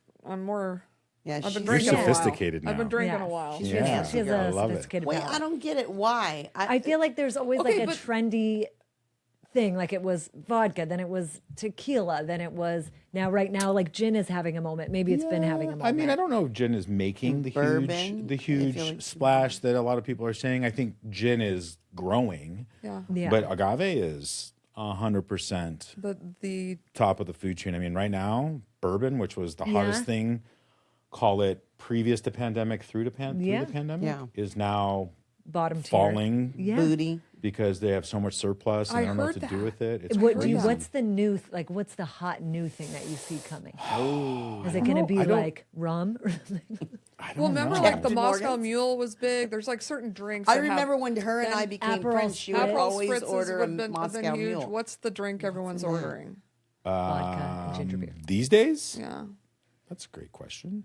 Yeah. I've been she's- drinking You're a while. sophisticated I've been now. drinking Yeah. a while. She's Yeah. she has I a love it. sophisticated Wait, palate. I don't get it. Why? I feel like there's always Okay, like a but- trendy thing. Like it was vodka, then it was tequila, then it was right now like gin is having a moment. Maybe it's been having a moment. I mean, I don't know if gin is making the Bourbon, I huge feel like- splash that a lot of people are saying. I think gin is growing, Yeah. Yeah. but agave is 100% The top of the food chain. I mean, right now, bourbon, which was the Yeah. hottest thing, call it previous to pandemic through the pandemic, Yeah. is now bottom tier. falling Yeah. Booty. because they have so much surplus and I they don't know what heard to do that. with it. It's What crazy. what's the new what's the hot new thing that you see coming? Oh. Is it going to be I don't- like rum or something? I don't Well, remember know. like the Captain Moscow Morgan's? Mule was big. There's like certain drinks. I that have- remember when her and I then became Aperol friends, she would Spritz. Aperol always Spritzes order a would been Moscow huge. Mule. What's the drink everyone's ordering? Vodka and ginger beer. These days? Yeah. That's a great question.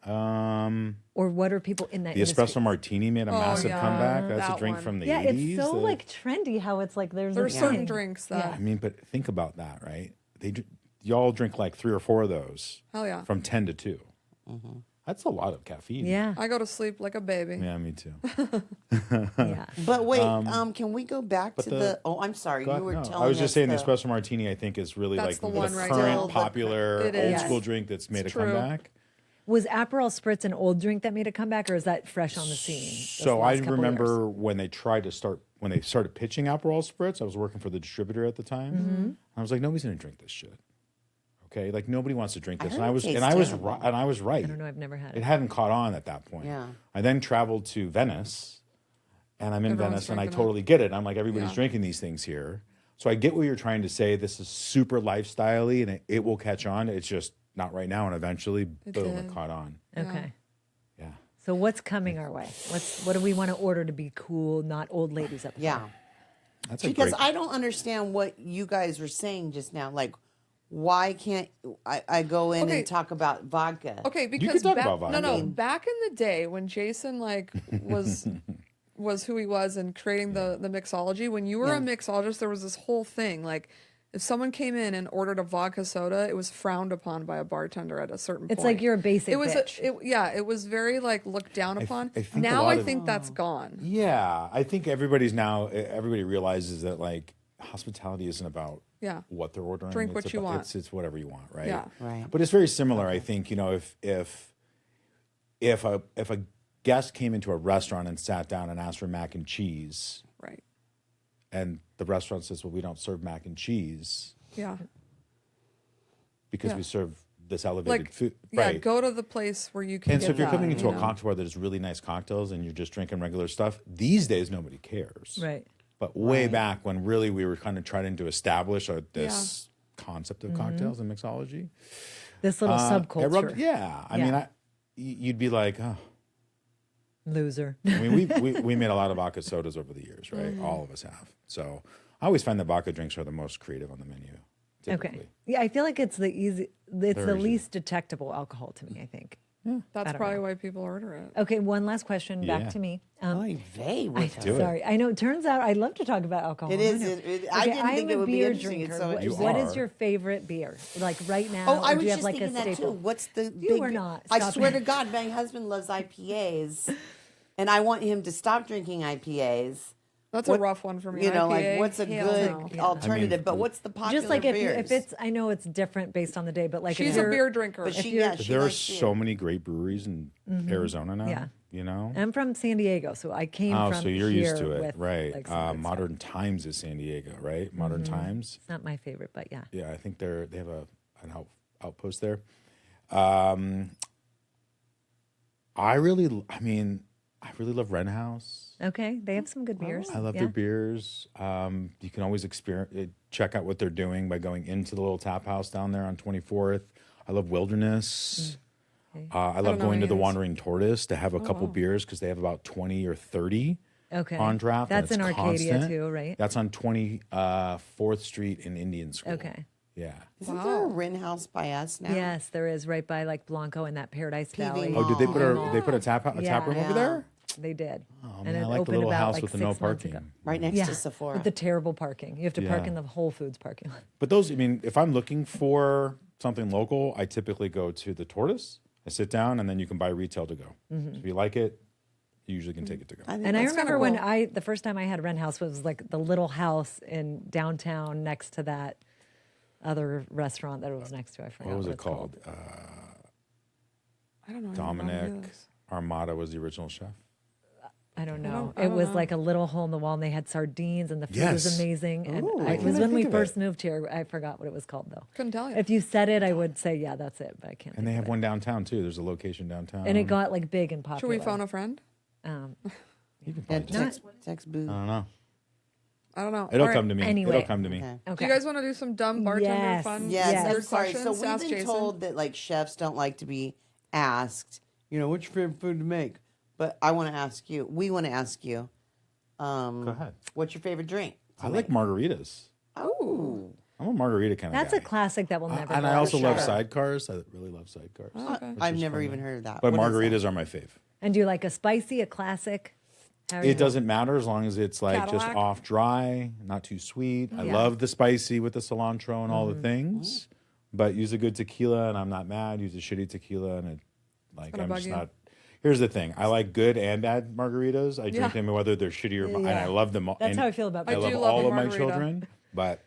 Or what are people in that The industry? espresso martini made a massive yeah, comeback. That's that a drink one. from the Yeah, 80s. it's so that- like trendy how it's like there's There's a certain thing. drinks that. I mean, but think about that, right? Y'all drink like 3 or 4 of those Hell yeah. from 10 to 2. That's a lot of caffeine. Yeah. I go to sleep like a baby. Yeah, me too. Yeah. But wait, can we go back to the- the? Oh, I'm sorry. Go You were ahead. No, telling I was just us saying the espresso martini, I think, is really That's like the one right current now. popular It old is. school drink that's made It's a true. comeback. Was Aperol Spritz an old drink that made a comeback, or is that fresh on the scene? those So last I couple remember when they started pitching Aperol Spritz, I was working for the distributor at the time. Mm-hmm. I was like, nobody's going to drink this shit. Okay, like nobody wants to drink this. heard And I it was tastes and I was terrible. right, and I was right. I don't know. I've never had It it. hadn't caught on at that point. Yeah. I then traveled to Venice, and I'm in Everyone's Venice, and I drinking it. totally get it. I'm like, everybody's Yeah. drinking these things here. So I get what you're trying to say. This is super lifestyle-y, and it will catch on. It's just not right now, and eventually, boom, it did. caught on. Okay. Yeah. So what's coming our way? What do we want to order to be cool, not old ladies up? Yeah. That's a Because great. I don't understand what you guys were saying just now. Like, why can't I go in Okay. and talk about vodka? Okay, because talk back, about vodka. no, back in the day when Jason like was who he was and creating the mixology, when you were a mixologist, there was this whole thing like if someone came in and ordered a vodka soda, it was frowned upon by a bartender at a certain It's point. like you're a basic it was bitch. it was very like looked down upon. I think a now lot I of- think that's gone. Yeah, I think everybody realizes that like hospitality isn't about Yeah. what they're ordering. Drink It's what you about- want. It's whatever you want, right? Yeah. Right. But it's very similar. I think if a guest came into a restaurant and sat down and asked for mac and cheese, Right. and the restaurant says, "Well, we don't serve mac and cheese Yeah. because Yeah. we serve this elevated Like food." yeah, Right. go to the place where you can And get so if you're that, coming into you a know? cocktail bar that is really nice cocktails and you're just drinking regular stuff, these days nobody cares. Right. But way back when really we were kind of trying to establish this concept of cocktails and mixology. This little It subculture. rubbed- yeah. I Yeah. mean, you'd be like, oh. Loser. I mean, we made a lot of vodka sodas over the years, right? Mm-hmm. All of us have. So I always find that vodka drinks are the most creative on the menu. Typically. Okay. Yeah, I feel like it's the Very the easy. least detectable alcohol to me, I think. That's don't probably know. why people order it. Okay, one last question Yeah. back to me. Oy vey with her. Do it. Sorry, I know. It turns out I love to talk about alcohol. It I is. know. I didn't I'm think a it would be beer interesting. It's drinker. so What- You what is are. your favorite beer? Like right now? Oh, I or was do you just have like thinking a that staple? too. What's the You big? are not. I Stop swear it. to God, my husband loves IPAs, and I want him to stop drinking IPAs. That's What- a rough one for me. You know, IPA, like what's a hell good no. alternative? But what's the popular Just like beers? if it's, I know it's different based on the day, but like if She's a you're- beer drinker. But if she, you're- yeah, she There are likes beer. so many great breweries in Arizona now. Mm-hmm. Yeah. You know? I'm from San Diego, so I came Oh, from so you're here used to it, with, right? like, some good stuff. Modern Times is San Diego, right? Modern Times. It's not my favorite, but yeah. Yeah, I think they have an outpost there. I really love Wren House. Okay, they have some good beers. I love yeah. their beers. You can always check out what they're doing by going into the little tap house down there on 24th. I love Wilderness. I love don't know going to any the of those. Wandering Tortoise to have a couple beers because they have about 20 or 30 Okay. on draft. and That's in it's Arcadia constant. too, right? That's on 24th Street in Indian School. Okay. Yeah. Isn't there a Wren House by us now? Yes, there is right by like Blanco and that Paradise Valley. Mall. Oh, did they put Oh, they put a tap room Yeah. over there? They did. Oh, and man, it I like the opened little about house like with the 6 no months parking. ago. Right next Yeah, to Sephora. with the terrible parking. You have to park Yeah. in the Whole Foods parking lot. But those, I mean, if I'm looking for something local, I typically go to the Tortoise. I sit down, and then you can buy retail to go. So if you like it, you usually can take it to go. think And I that's remember kinda when cool. the first time I had Wren House was like the little house in downtown next to that other restaurant that it was next to. I forgot What was it it's called? I don't know. Dominic Armada was the original chef. I don't know. I It don't was know. like a little hole in the wall, and they had sardines, and the food was Yes. amazing. And Ooh, it why was can't I when we think of first it? moved here. I forgot what it was called though. Couldn't tell you. If you said it, I would say yeah, that's it. But I can't. And think they of have it. one downtown, too. There's a location downtown. And it got like big and popular. Should we phone a friend? Um, You can Yeah, probably just, text boo. I don't know. I don't know. It'll All right. come to me. Anyway. It'll come to me. Okay. Do Okay. you guys want to do some dumb bartender Yes. fun? Yes, Yes. I'm weird sorry. So questions? we've Ask been Jason. told that like chefs don't like to be asked, what's your favorite food to make? But I want to ask you. We want to ask you. Go ahead. What's your favorite drink? I like margaritas. Oh. I'm a margarita kind of That's guy. a classic that will never And go I out also of love style. sidecars. I really love sidecars. Oh, okay. which I've is never fun. even heard of that. But What is margaritas that? are my fave. And do you like a spicy, a classic? How are you It doesn't matter as long as it's like just Cadillac? off dry, not too sweet. I Yeah. love the spicy with the cilantro and all the things. But use a good tequila and I'm not mad. Use a shitty tequila and I'm gonna bug just you. not. Here's the thing: I like good and bad margaritas. I drink Yeah. them whether they're shitty or, and Yeah. I love them all. That's and how I feel about I I love do love all a of my margarita. children, but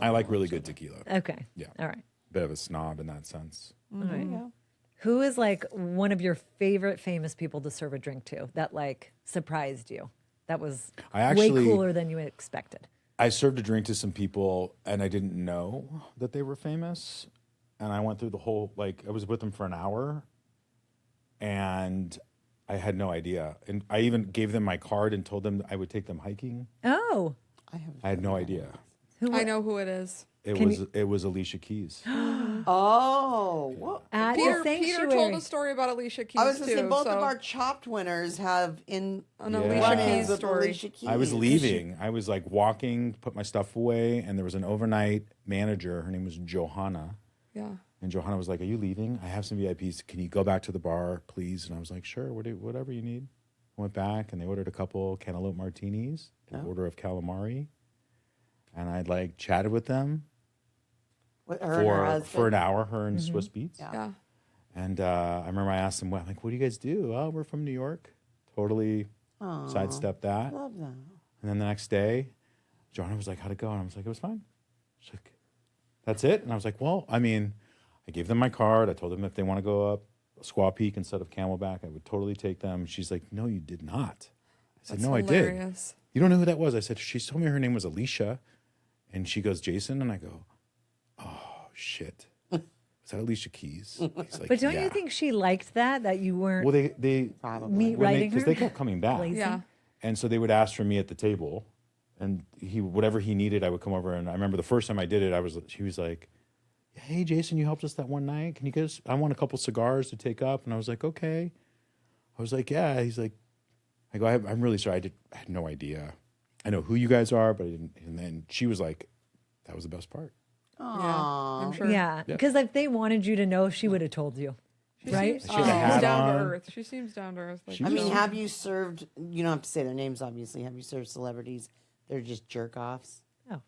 I like really good tequila. Okay. Yeah. All right. Bit of a snob in that sense. All right. Who is like one of your favorite famous people to serve a drink to that like surprised you? That was I actually- way cooler than you expected. I served a drink to some people and I didn't know that they were famous. And I went through the whole, like, I was with them for an hour and I had no idea. And I even gave them my card and told them I would take them hiking. Oh, I had no idea. I know who it is. It was Alicia Keys. Oh, what? at Peter, the Peter sanctuary. told a story about Alicia Keys I was going too. to say both so of our Chopped winners have in an Yeah. Alicia run-ins Keys with story. Alicia Keys. I was leaving. I was like walking, put my stuff away, and there was an overnight manager. Her name was Johanna. Yeah. And Johanna was like, "Are you leaving? I have some VIPs. Can you go back to the bar, please?" And I was like, "Sure, whatever you need." I went back and they ordered a couple cantaloupe martinis, an order of calamari, and I'd like chatted with them With her and her for husband. an hour. Her and Swiss Beats. Yeah. Yeah. And I remember I asked them, "I'm like, what do you guys do?" "Oh, we're from New York." Totally sidestepped that. Love that. And then the next day, Johanna was like, "How'd it go?" And I was like, "It was fine." She's like, "That's it?" And I was like, "Well, I mean, I gave them my card. I told them if they want to go up Squaw Peak instead of Camelback, I would totally take them." She's like, "No, you did not." I said, That's "No, I hilarious. did." "You don't know who that was?" I said, "She told me her name was Alicia." And she goes, "Jason?" And I go, "Oh, shit. Was that Alicia Keys?" He's like, But don't "Yeah." you think she liked that you weren't Well, they meet writing because her? they kept coming back. Blazing? Yeah. And so they would ask for me at the table, and whatever he needed, I would come over. And I remember the first time I did it, she was like, "Hey, Jason, you helped us that one night. Can you guys? I want a couple cigars to take up." And I was like, "Okay." I was like, "Yeah." He's like, "I go, I'm really sorry. I had no idea. I know who you guys are, but I didn't." And then she was like, "That was the best part." Yeah. I'm sure. Yeah, because if they wanted you to know, she would have told you, right? She had a hat seems down on. to earth. She seems down to earth. Like, She I mean, was- have you served, you don't have to say their names, obviously. Have you served celebrities? They're just jerk offs. Oh.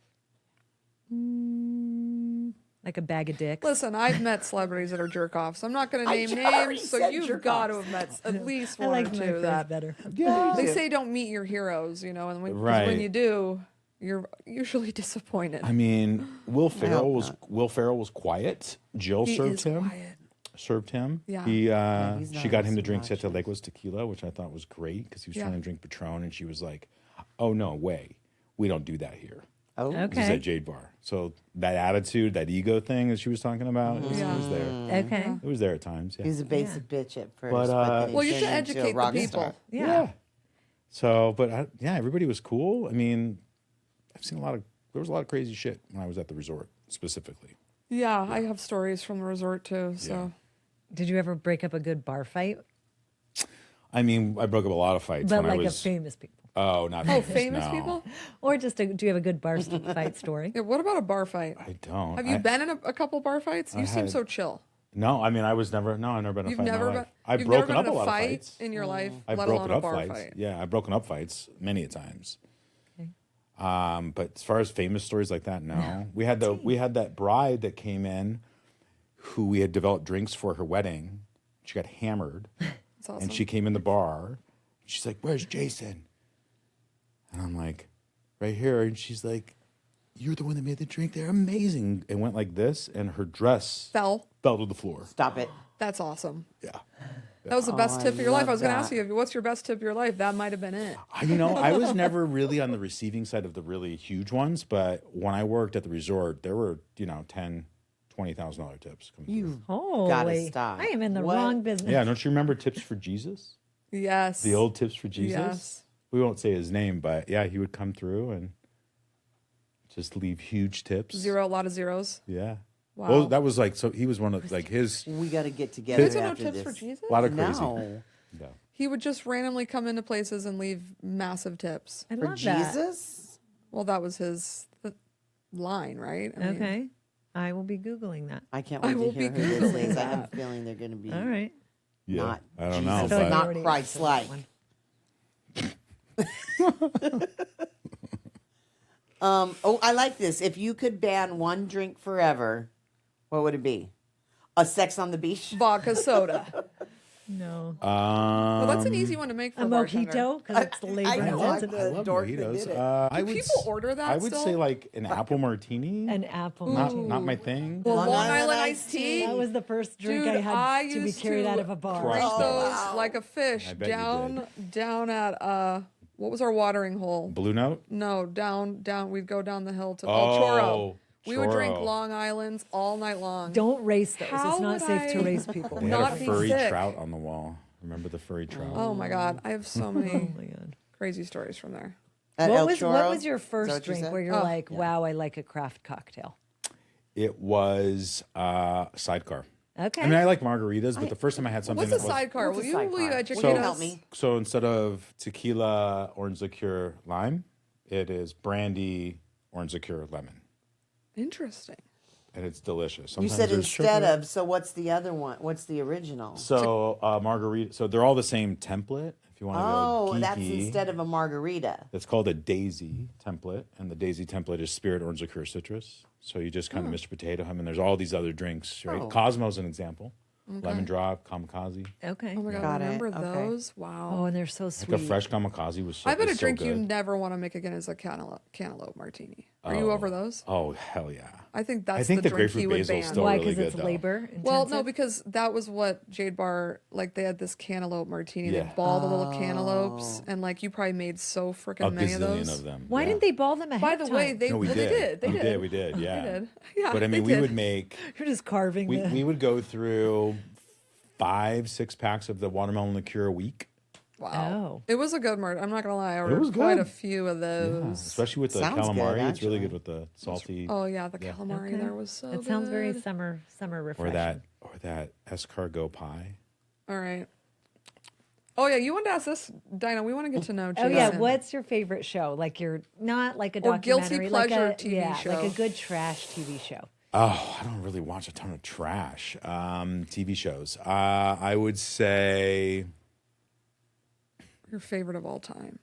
Like a bag of dicks. listen, I've met celebrities that are jerk offs. I'm not going to I name already names, so said you've jerk got to offs. have met at least I one like or my two phrase that better. Yeah. they say don't meet your heroes, and 'cause Right. when you do, you're usually disappointed. I mean, Will Ferrell was quiet. Jill He served is him. quiet. Served him. Yeah. he's She not got him to so drink much. Sete Leguas tequila, which I thought was great because he was Yeah. trying to drink Patron, and she was like, "Oh no way, we don't do that here." Oh, Okay. This is at Jade Bar. So that attitude, that ego thing that she was talking about, it was there. Okay. It was there at times. Yeah. he's a basic bitch at first. But, then he Well, you have to turned into a educate the rock people. star. Yeah. So, but yeah, everybody was cool. I mean, I've seen there was a lot of crazy shit when I was at the resort specifically. Yeah, I have stories from the resort too. So Yeah. Did you ever break up a good bar fight? I mean, I broke up a lot of fights But when like I a was. famous people. Oh, not famous no. people. Or just do you have a good bar fight story? Yeah, what about a bar fight? I don't. Have you been in a couple bar fights? You seem had- so chill. No, I mean, I was never. No, I've never been in a You've fight in never my been. life. I've You've broken never up been a in lot a fight of fights. in your life, I've let broken alone a up bar fights. fight. Yeah, I've broken up fights many a times. Okay. But as far as famous stories like that, no. We had that bride that came in, who we had developed drinks for her wedding. She got hammered, That's awesome. and she came in the bar. She's like, "Where's Jason?" And I'm like, "Right here." And she's like, "You're the one that made the drink. They're amazing." And went like this, and her dress Fell. fell to the floor. Stop it. That's awesome. Yeah. That was the best I tip of your life. I love was going to that. ask you, what's your best tip of your life? That might have been it. I was never really on the receiving side of the really huge ones, but when I worked at the resort, there were, $10,000, $20,000 tips coming through. You Holy. gotta stop. I am in the What? wrong business. Yeah, don't you remember Tips for Jesus? Yes. The old Tips for Jesus? Yes. we won't say his name, but yeah, he would come through and just leave huge tips. A lot of zeros. Yeah. Wow. Well, that was like, so he was one of like his, We got to get together Kids don't know after tips this. for Jesus? a lot of crazy. No. Yeah. He would just randomly come into places and leave massive tips. I For love that. Jesus? Well, that was his line, right? I mean, Okay. I will be Googling that. I can't I wait will to hear be who this Googling is. I have a that. feeling they're going to be All right. Yeah. not I don't Jesus, know. I feel like But I not already Christ-like. answered that I like this. If you could ban one drink forever, what would it be? A Sex on the Beach? vodka soda. No. Well, that's an easy one to make for A a bartender. mojito because it's labor I love intensive. the I love dork that mojitos. did it. I would people order that I would still? say like an apple martini. An apple not martini. my thing. Well, Long Long Island Island iced iced tea. That was the first drink Dude, I had to be used carried to out of a bar. crush Drink Oh, those wow. like a fish I bet you down at what was our watering hole? Blue Note. No, down. We'd go down the hill to Oh, Choro. We would drink Choro. Long Islands all night long. Don't race those. How It's not would safe to I race people. We had Not a be furry sick. trout on the wall. Remember the furry trout? Oh my God, I have so many Oh my God. crazy stories from there. At What El was Choro? your Is that first what you drink said? where you're like, wow, I like a craft cocktail? It was Sidecar. Okay. I mean, I like margaritas, but the first time I had something What's a that was sidecar? What's Will a you sidecar? educate Will you us? help me? So instead of tequila, orange liqueur, lime, it is brandy, orange liqueur, lemon, Interesting. and it's delicious. You Sometimes said there's instead sugar. of, so what's the other one? What's the original? So margarita. So they're all the same template. If you want to Oh, go that's geeky, instead of a margarita. It's called a daisy template, and the daisy template is spirit, orange liqueur, citrus. So you just kind of Mr. Potato him, and there's all these other drinks, right? Oh. Cosmo's an example. Lemon drop, kamikaze. Okay. Oh my God, Got it. remember Okay. those? Wow. Oh, and they're so Like sweet. a fresh kamikaze was so I bet a is so drink you good. never want to make again is a cantaloupe martini. Are you over those? Oh, hell yeah. I think that's think the the drink he grapefruit would basil is ban. still Why? really Because good, it's though. labor intensive? Well, no, because that was what Jade Bar, like they had this cantaloupe martini. They Yeah. balled the little cantaloupes, and like you probably made so A freaking many of gazillion those. of them. Why yeah. didn't they ball them ahead By of the time? way, they No, we well, did. they did. They we did. did. We did. Yeah. They did. Yeah. But I mean, they we did. would make. You're just carving the... We would go through 5-6 packs of the watermelon liqueur a week. Wow. Oh. It was a good murder. I'm not gonna lie. I ordered was quite good. a few of those. Especially with the Sounds good, calamari. It's really actually. good with the salty. Oh yeah, the calamari there was so It sounds very good. summer Or refreshing. that escargot pie. All right. Oh yeah, you wanted to ask this, Dinah. We want to get to know. Oh yeah, Jason. what's your favorite show? Like you're not like a Or guilty documentary, like pleasure a, TV yeah, show. like a good trash TV show. Oh, I don't really watch a ton of trash TV shows. I would say, your favorite of all time?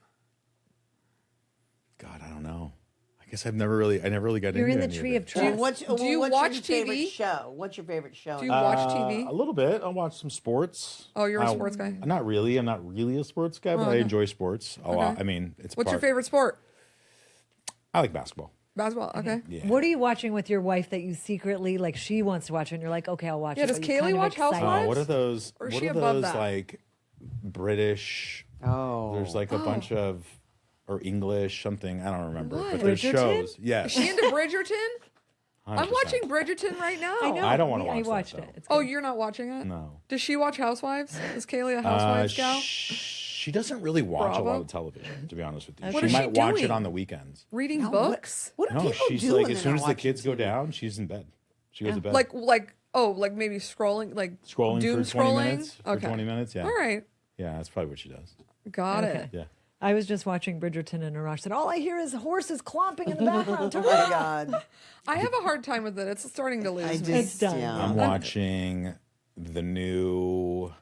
God, I don't know. I guess I never really got You're into in the any of tree it. of trust. What's you what's watch your favorite TV? show? What's your favorite show? Do you watch TV? A little bit. I watch some sports. Oh, you're a sports guy? Not really. I'm not really a sports guy, but I okay. enjoy sports a lot. I mean, it's What's your part- favorite sport? I like basketball. Basketball. Okay. Yeah. What are you watching with your wife that you secretly like? She wants to watch it, and you're like, okay, I'll watch Yeah, it. does but you're Kaylee kind of watch excited. Housewives? What are those? Or is what she are above those that? like British? Oh. There's like a bunch of or English something. I don't remember. What? But there's Bridgerton? shows. Yes. Is she into Bridgerton? I'm 100%. watching Bridgerton right now. I know. I don't wanna I watch that, watched though. it. It's Oh, good. you're not watching it? No. Does she watch Housewives? Is Kaylee a Housewives gal? She doesn't really watch a Bravo. lot of television, to be honest with you. What she is she might watch doing? it on the weekends. Reading No, books? What do No, people she's do like when as they're soon not as the watching kids go TV? down, she's in bed. She goes to bed. Like maybe scrolling, like scrolling doom for 20 scrolling. minutes. For Okay. 20 minutes, yeah. All right. Yeah, that's probably what she does. Got Okay. it. Yeah. I was just watching Bridgerton, and Arash said, "All I hear is horses clomping in the background." Oh my God. I have a hard time with it. It's starting to lose I me. just, It's done. yeah. I'm watching the new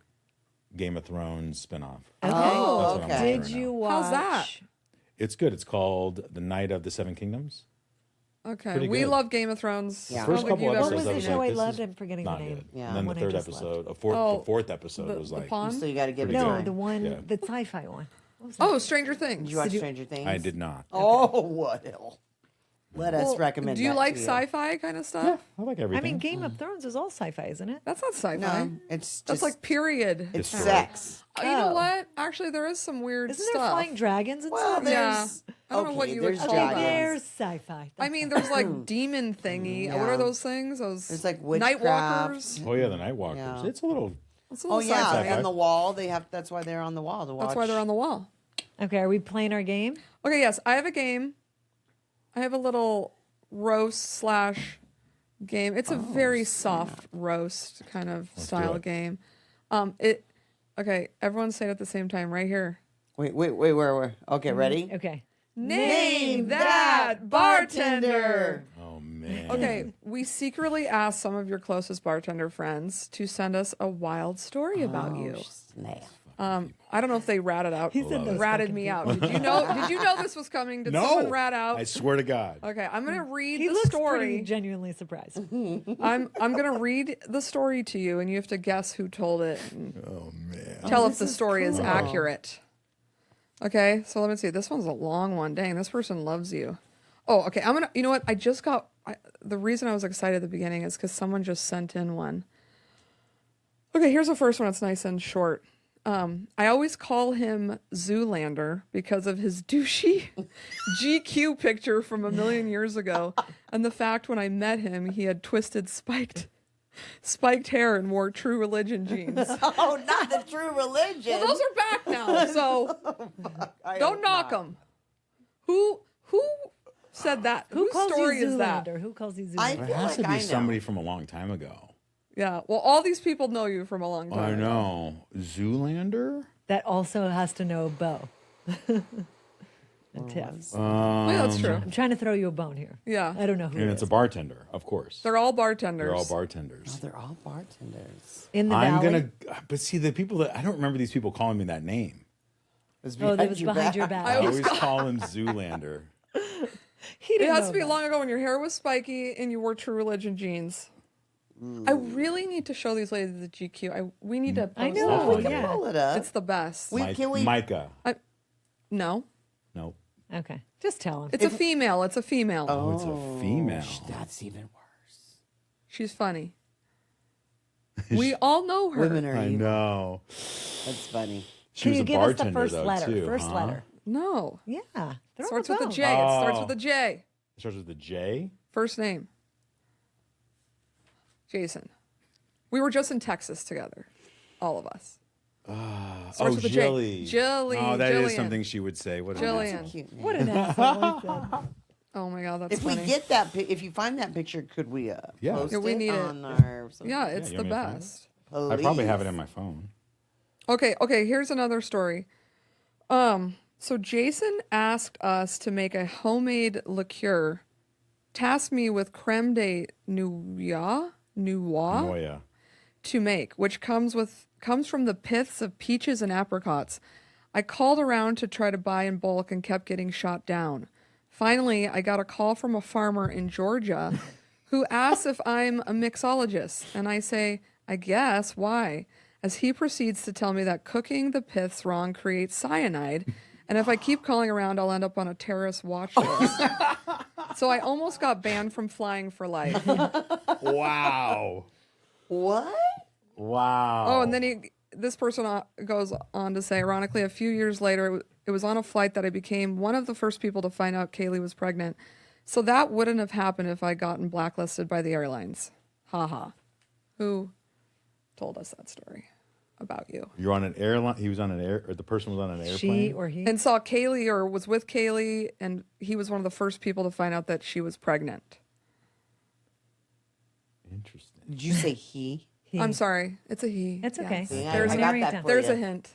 Game of Thrones spinoff. Okay. Oh, That's what I'm okay. watching Did right you now. watch? How's that? It's good. It's called The Night of the Seven Kingdoms. Okay. Pretty We good. love Game of Thrones. Yeah. I First don't think couple you've What ever was episodes, I the was seen show it. I this loved? is I'm forgetting the Not name. good. Yeah. And then the One I third just episode, loved. the fourth episode was The like, Pond? So you got to give it No, time. the one, Yeah. the sci-fi one. What was that? Oh, Stranger Things. Did you watch Did you- Stranger Things? I did not. Oh, what hell? Let us Well, recommend. Do you that like to sci-fi kind of stuff? I like I everything. mean, Game of Thrones is all sci-fi, isn't it? That's not sci-fi. No, it's just That's like period. it's History. sex. You know Oh. what? Actually, there is some weird Isn't stuff. there flying dragons and Well, stuff? Yeah. there's I don't know what you would there's call Okay, that. there's sci-fi. I mean, there's like demon thingy. What Yeah. are those things? Those There's like night witchcraft. walkers. Oh yeah, the Night Walkers. Yeah. It's a little. It's a Oh little yeah, sci-fi. and the wall. They have. That's why they're on the wall to watch. That's why they're on the wall. Okay, are we playing our game? Okay, yes, I have a game. I have a little roast / game. It's a very soft roast kind of style game. Okay, everyone say it at the same time right here. Wait, where? Okay, ready? Okay. Name that bartender. Oh man. Okay, we secretly asked some of your closest bartender friends to send us a wild story about you. Snap. I don't know if they ratted out. He said those ratted fucking me out. Did you know this was coming? Did No, someone rat out? I swear to God. Okay, I'm gonna read He the looks story. pretty genuinely surprised. I'm gonna read the story to you, and you have to guess who told it. And Oh man. tell if the story is accurate. Okay, so let me see. This one's a long one. Dang, this person loves you. Oh, okay. You know what? The reason I was excited at the beginning is because someone just sent in one. Okay, here's the first one. It's nice and short. I always call him Zoolander because of his douchey GQ picture from a million years ago, and the fact when I met him, he had twisted spiked hair and wore True Religion jeans. Oh, not the True Religion. Well, those are back now, so don't knock them. Who said that? Who Whose calls story you is that? Zoolander? Who calls you I Zoolander? It feel has like to I be know. somebody from a long time ago. Yeah. Well, all these people know you from a long time. I ago. know. Zoolander? That also has to know Bo. And Tim. Yeah, that's true. I'm trying to throw you a bone here. Yeah. I don't know who And it it's a is. bartender, of course. They're all bartenders. They're all bartenders. Oh, they're all bartenders. In the I'm valley. but see, the people that I don't remember these people calling me that name. It's Oh, that was behind your back. I always call him Zoolander. He It didn't has know to be that. long ago when your hair was spiky and you wore True Religion jeans. I really need to show these ladies the GQ. We need to post I know, that. We can yeah. pull it up. It's the best. Can we? Micah. No, No. Okay, just tell him. it's a female. It's a female. Oh, it's a female. That's even worse. She's funny. We all know her. Women are I evil. know. That's funny. She Can was you a give us the bartender, first though, letter? too, First huh? letter. No. Yeah. They're on Starts the with a phone. J. It starts Oh. with a J. It starts with a J. First name. Jason. We were just in Texas together. All of us. Starts with a J. Jilly. Jilly. Oh, that is Jillian. something she would say. What an Jillian. asshole. Cute name. What an asshole he said. Oh my God, that's If funny. we get that, if you find that picture, could we Yeah. post Yeah, we it need it. on our? social Yeah, media? it's you the want me to find best. I probably have it Please. in my phone. Okay, here's another story. So Jason asked us to make a homemade liqueur, tasked me with creme de noix Noya. to make, which comes from the piths of peaches and apricots. I called around to try to buy in bulk and kept getting shot down. Finally, I got a call from a farmer in Georgia who asks if I'm a mixologist, and I say, I guess, why? As he proceeds to tell me that cooking the piths wrong creates cyanide, and if I keep calling around, I'll end up on a terrorist watch list. So I almost got banned from flying for life. Wow. What? Wow. Oh, and then this person goes on to say, ironically, a few years later, it was on a flight that I became one of the first people to find out Kaylee was pregnant. So that wouldn't have happened if I'd gotten blacklisted by the airlines. Ha ha. Who told us that story about you? You're on an airline. He was on or the person was on an airplane. She or he? And saw Kaylee or was with Kaylee, and he was one of the first people to find out that she was pregnant. Interesting. Did you say he? He. I'm sorry. It's a he. It's okay. Yes. Yeah, There's, I a, got narrowing it that down. for there's you. a hint.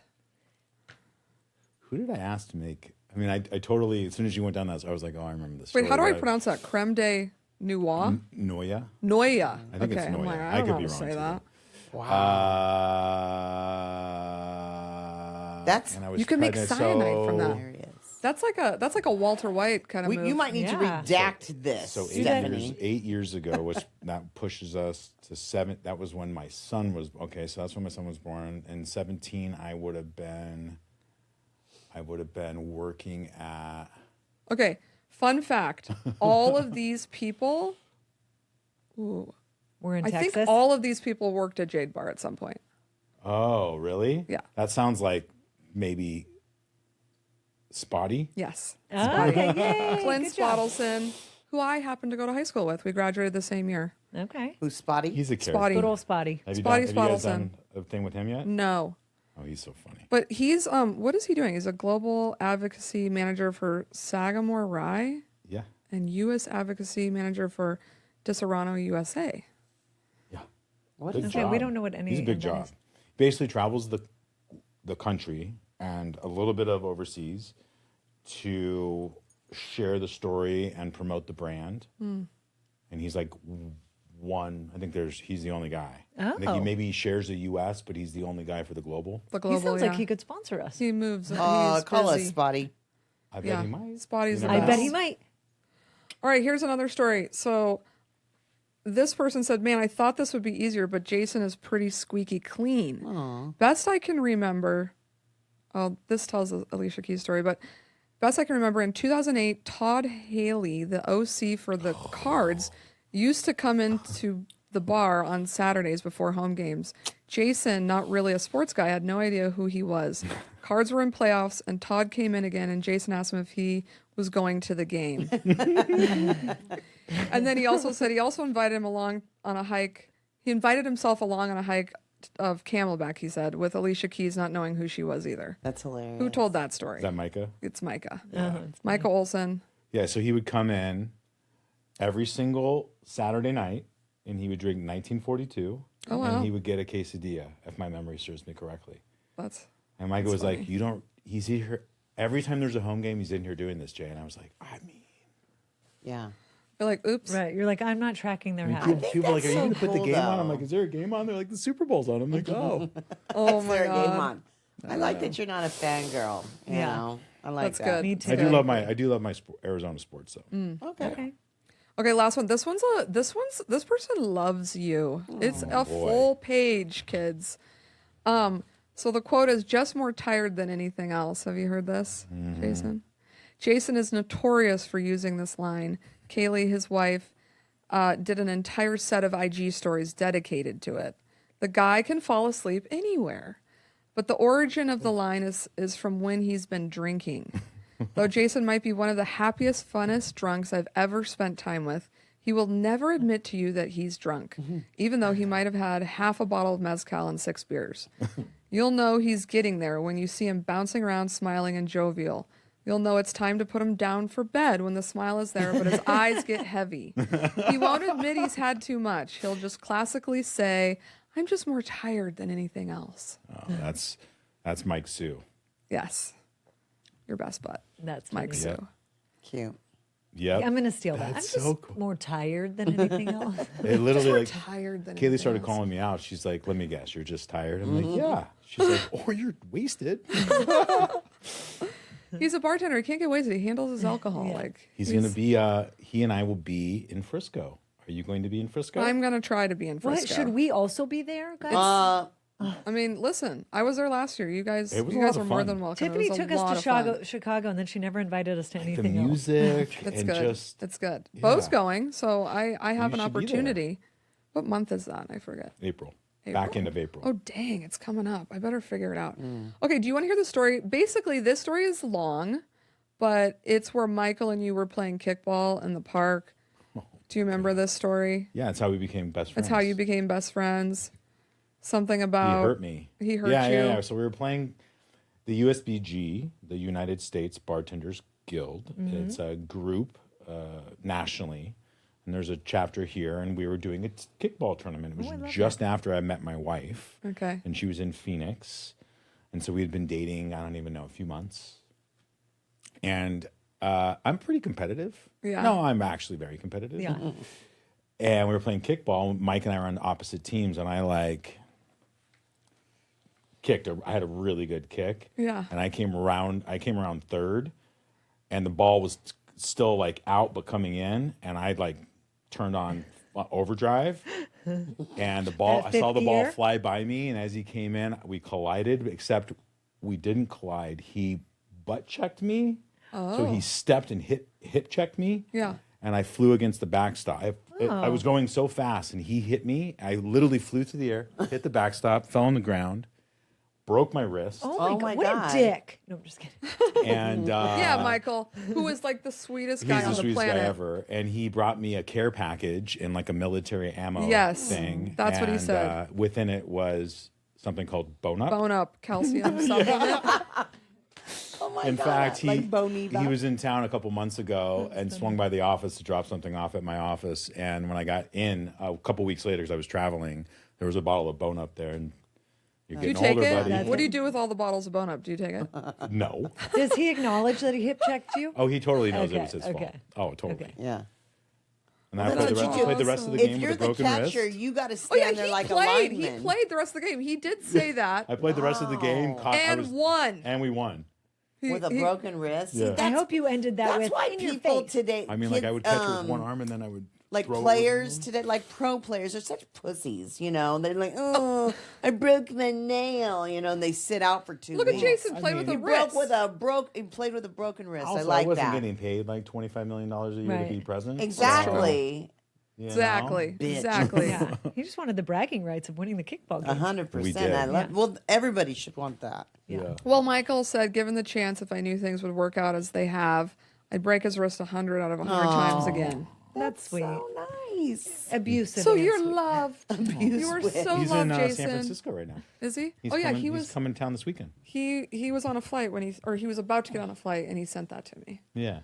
Who did I ask to make? I mean, I totally. As soon as you went down that, I was like, oh, I remember this. Wait, how do I pronounce that? Creme de noix? Noya? Noia. I think okay. it's I'm Noia. like, I I don't could know be how to wrong, say too. that. That's- and I was You can make pregnant, cyanide from that. There he is. That's like a Walter White kind of move. You might need to Yeah. redact this, So Stephanie. 8 years ago, which that pushes us to 7. That was when my son was So that's when my son was born. In 17, I would have been working at. Okay, fun fact. All of these people, ooh, We're in I Texas. think all of these people worked at Jade Bar at some point. Oh, really? Yeah. That sounds like maybe Spotty. Yes. Oh, okay, yay. Clint Good job. Spottelson, who I happened to go to high school with. We graduated the same year. Okay. Who's Spotty? He's a character. Spotty. Good old Spotty. Have you Spotty guys Spottelson. done a thing with him yet? No. Oh, he's so funny. But he's what is he doing? He's a global advocacy manager for Sagamore Rye Yeah. and U.S. advocacy manager for Disaronno USA. Yeah. What Big is Okay, job. we don't know what any He's a big of that job. is. Basically travels the country and a little bit of overseas to share the story and promote the brand. And he's like he's the only guy. I think Oh. maybe he shares the US, but he's the only guy for the global. The He global, sounds yeah. like he could sponsor us. He moves. Call He's us, busy. Spotty. I bet Yeah, he might. Spotty's the I bet best. he might. All right, here's another story. So this person said, man, I thought this would be easier, but Jason is pretty squeaky clean. Best I can remember, this tells Alicia Keys' story, but best I can remember, in 2008, Todd Haley, the OC for the Cards, used to come into the bar on Saturdays before home games. Jason, not really a sports guy, had no idea who he was. Cards were in playoffs, and Todd came in again, and Jason asked him if he was going to the game. And then he also said he also invited him along on a hike. He invited himself along on a hike of Camelback, he said, with Alicia Keys not knowing who she was either. That's hilarious. Who told that story? Is that Micah? It's Micah. It's Micah Olson. Yeah, so he would come in every single Saturday night and he would drink 1942 Oh, wow. and he would get a quesadilla, if my memory serves me correctly. That's And Micah was funny. like, he's here every time there's a home game, he's in here doing this, Jay. And I was like, Yeah. you're like, oops. Right. You're like, I'm not tracking their habits. people are like, are you so going to put the cool, game on? though. I'm like, is there a game on? They're like, the Super Bowl's on. I'm like, oh. Oh That's my their god. game on. I like that you're not a fangirl. You Yeah. know? I like That's that. good. Me too. I do love my Arizona sports though. Okay. Okay. Okay, last one. This person loves you. It's a boy. full page, kids. So the quote is just more tired than anything else. Have you heard this, Jason? Jason is notorious for using this line. Kaylee, his wife, did an entire set of IG stories dedicated to it. The guy can fall asleep anywhere. But the origin of the line is from when he's been drinking. Though Jason might be one of the happiest, funnest drunks I've ever spent time with, he will never admit to you that he's drunk, even though he might have had half a bottle of mezcal and 6 beers. You'll know he's getting there when you see him bouncing around, smiling and jovial. You'll know it's time to put him down for bed when the smile is there, but his eyes get heavy. He won't admit he's had too much. He'll just classically say, I'm just more tired than anything else. Oh, that's Mike Sue. Yes. Your best butt. That's Mike funny. Sue. Cute. Yep. I'm going to steal that. I'm That's just so cool. more tired than anything else. It literally like Tired than Kaylee anything started else. calling me out. She's like, let me guess, you're just tired? I'm like, yeah. She's like, oh, you're wasted. He's a bartender. He can't get wasted. He handles his alcohol. Like He's going to be, he and I will be in Frisco. Are you going to be in Frisco? I'm gonna try to be in Frisco. What? Should we also be there, guys? I mean, listen. I was there last year. You guys, It was you a lot guys of are more fun. than welcome. It Tiffany was a took us lot to of fun. Chicago, and then she never invited us to the anything else. music It's and good. just It's good. yeah. Bo's going, so I have an should be there. opportunity. What month is that? I forget. April. April. Back end of April. Oh dang, it's coming up. I better figure it out. Okay, do you want to hear the story? Basically, this story is long, but it's where Michael and you were playing kickball in the park. Do you remember this story? Yeah, that's how we became best friends. That's how you became best friends. Something He about hurt me. He hurt yeah, you. Yeah. So we were playing the USBG, the United States Bartenders Guild. It's a group nationally, and there's a chapter here. And we were doing a kickball tournament. It was just after I met my wife. Okay. And she was in Phoenix, and so we had been dating. I don't even know, a few months. And I'm pretty competitive. Yeah. No, I'm actually very competitive. Yeah. And we were playing kickball. Mike and I were on opposite teams, and I I had a really good kick. Yeah. And I came around third, and the ball was still like out but coming in, and I turned on overdrive, and the ball. I At saw the fifth ball gear? fly by me, and as he came in, we collided. Except we didn't collide. He butt checked me, so he stepped and hip checked me. Yeah. And I flew against the backstop. I was going so fast, and he hit me. I literally flew through the air, hit the backstop, fell on the ground, broke my wrist, Oh my my what God. a dick. No, I'm just kidding. and Yeah, Michael, who is like the sweetest guy he's the on the sweetest planet. guy ever. And he brought me a care package and like a military ammo Yes, thing. that's what he And, said. Within it was something called Bone Up. Bone Up calcium supplement. Oh my In god! fact, he Boniva. was in town a couple months ago and swung by the office to drop something off at my office. And when I got in a couple weeks later, because I was traveling, there was a bottle of Bone Up there. And you're Do you getting take older, it? buddy. What do you do with all the bottles of Bone Up? Do you take it? No. Does he acknowledge that he hip checked you? Oh, he totally knows it Okay, was his okay. fault. Oh, totally. Okay. Yeah. And I That's played what you do. the rest of the If game you're with a the broken catcher, wrist. you got to Oh yeah, stand there he like a played. He lineman. played the rest of the game. He did say that I played the rest of the game. and won. And we won. with a broken wrist. See, Yeah. I hope you ended that that's with why in your people face. today. I mean, like I kids, would catch it with one arm and then I would like throw it with players the today, like pro players, are such pussies. You know, they're like, oh, I broke my nail. You know, and they sit out for 2 Look at weeks. Jason play with mean, a He broke wrist. with a he played with a broken wrist. Also, I like wasn't that. getting paid like $25 million a year Right. to be president. Exactly. So, you know? Exactly. Bitch. Exactly. Yeah, he just wanted the bragging rights of winning the kickball game. 100%. did. I love. Yeah. Well, everybody should want that. Yeah. Well, Michael said, given the chance, if I knew things would work out as they have, I'd break his wrist 100 out of 100 times again. That's sweet. So nice. Abusive. So and you're sweet. loved. You are so He's loved, in Jason. San Francisco right now. Is he? He's Oh yeah, coming, he he's was. coming to town this weekend. He was on a flight when he was about to get on a flight, and he sent that to me. Yeah.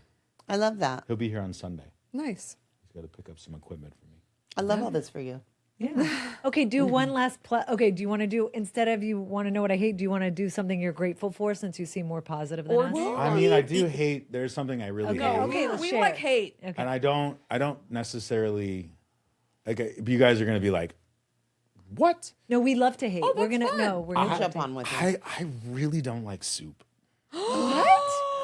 I love that. He'll be here on Sunday. Nice. He's got to pick up some equipment for me. I love all this for you. Yeah. Okay, do one last okay, do you want to do, instead of you want to know what I hate, do you want to do something you're grateful for since you seem more positive than us? I mean, I do hate. There's something I really hate. Okay, let's We share like it. hate. Okay. And I don't necessarily like. You guys are gonna be like, what? No, we love to hate. Oh, we're that's gonna fun. no, we're I'll gonna jump on with you. I really don't like soup.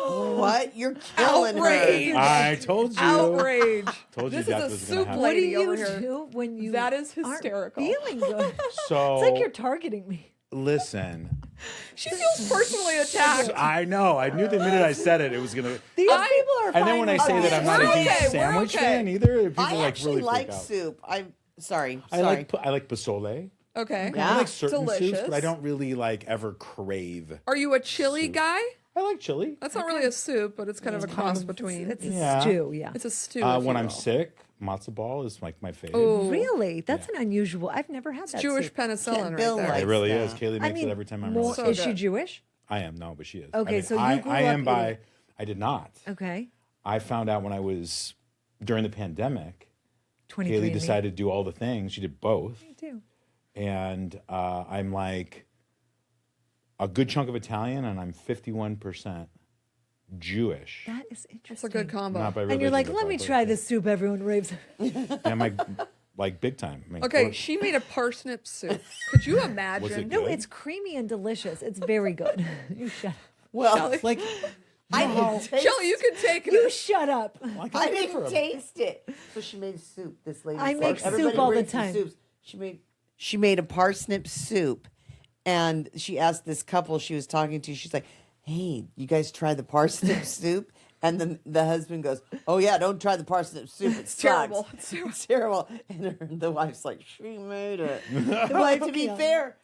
What? You're killing Outrage. her. I told you. Outrage. Told you This that is a was gonna soup happen. What do lady you over here. do when you That is aren't hysterical. feeling good? So It's like you're targeting me. listen. She feels personally attacked. I know. I knew the minute I said it, it was gonna. These people are And then when I say that I'm not a We're huge okay, we're sandwich okay. fan either, people I like actually really like freak out. soup. I'm sorry. I like basole. Okay. Yeah. I like certain Delicious. soups, but I don't really like ever crave. Are you a chili guy? I like chili. That's not really a soup, but it's kind of a cross between. It's a Yeah. stew, yeah. It's a stew. if When you I'm will. sick, matzo ball is like my favorite. Oh, Really? That's an unusual. I've never had that. Jewish soup. penicillin Bill right there. likes It really that. is. Kaylee I makes mean, it every time I'm more, around. So is she good. Jewish? I am, no, but she is. Okay, I mean, so you I grew am up by. eating- I did not. Okay. I found out when I was during the pandemic. 23 Kaylee decided to do all the things. She did both. Me too. And I'm like a good chunk of Italian, and I'm 51% Jewish. That is interesting. It's a good combo. Not by And you're religion, like, but let by me birth. try this soup everyone raves. And I'm like big time. I mean, Okay, what- she made a parsnip soup. Could you imagine? Was it No, good? it's creamy and delicious. It's very good. You shut up. Well, like I didn't taste. Shelly, you can take You it. shut up. I didn't taste it. So she made soup. This lady. I said. make soup Everybody all the brings time. Soups. She made a parsnip soup, and she asked this couple she was talking to. She's like, "Hey, you guys try the parsnip soup?" And then the husband goes, "Oh yeah, don't try the parsnip soup. It's terrible. It's terrible." And the wife's like, "She made it." But to be fair.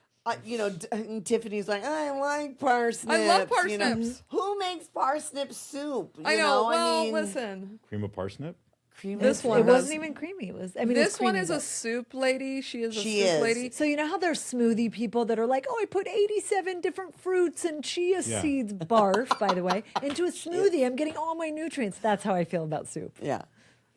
And Tiffany's like, I like parsnips. I love You know, parsnips. who makes parsnip soup? I know. Well, I mean, listen. cream of parsnip. cream This of- one It does. wasn't even creamy. It was. I mean, it's This one creamy, is a but- soup lady. She is a She soup is. lady. So you know how there's smoothie people that are like, oh, I put 87 different fruits and chia Yeah. seeds, barf, by the way, into a smoothie. I'm getting all my nutrients. That's how I feel about soup. Yeah.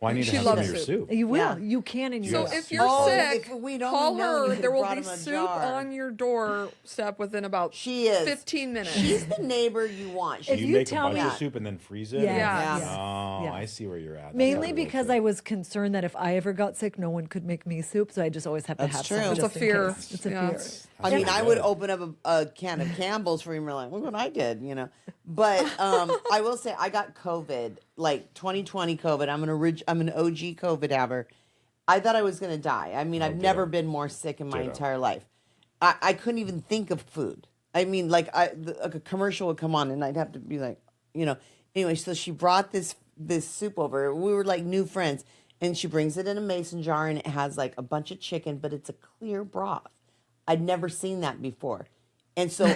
Well, I need to She have some of loves your soup. soup. You will. Yeah. You can and you So will. if you're Oh, sick, if we'd only call known, we her. could've There will brought be him a soup jar. on your doorstep within about She is. 15 minutes. She's the neighbor you want. If You you make a tell bunch me- of soup and then freeze it. Yeah. Yeah. Yes. Oh, Yes. I see where you're at. That's Mainly really because cool. I was concerned that if I ever got sick, no one could make me soup. So I just always have to That's have true. some. It's a just in fear. case. It's a Yeah, fear. it's- I mean, That's I really would good. open up a can of Campbell's for him. You're like, look what I did, But I will say, I got COVID, like 2020 COVID. I'm an OG COVID haver. I thought I was going to die. I mean, I've never been more sick in my Ditto. entire life. I couldn't even think of food. I mean, like a commercial would come on, and I'd have to be like, Anyway, so she brought this soup over. We were like new friends, and she brings it in a mason jar, and it has like a bunch of chicken, but it's a clear broth. I'd never seen that before, and so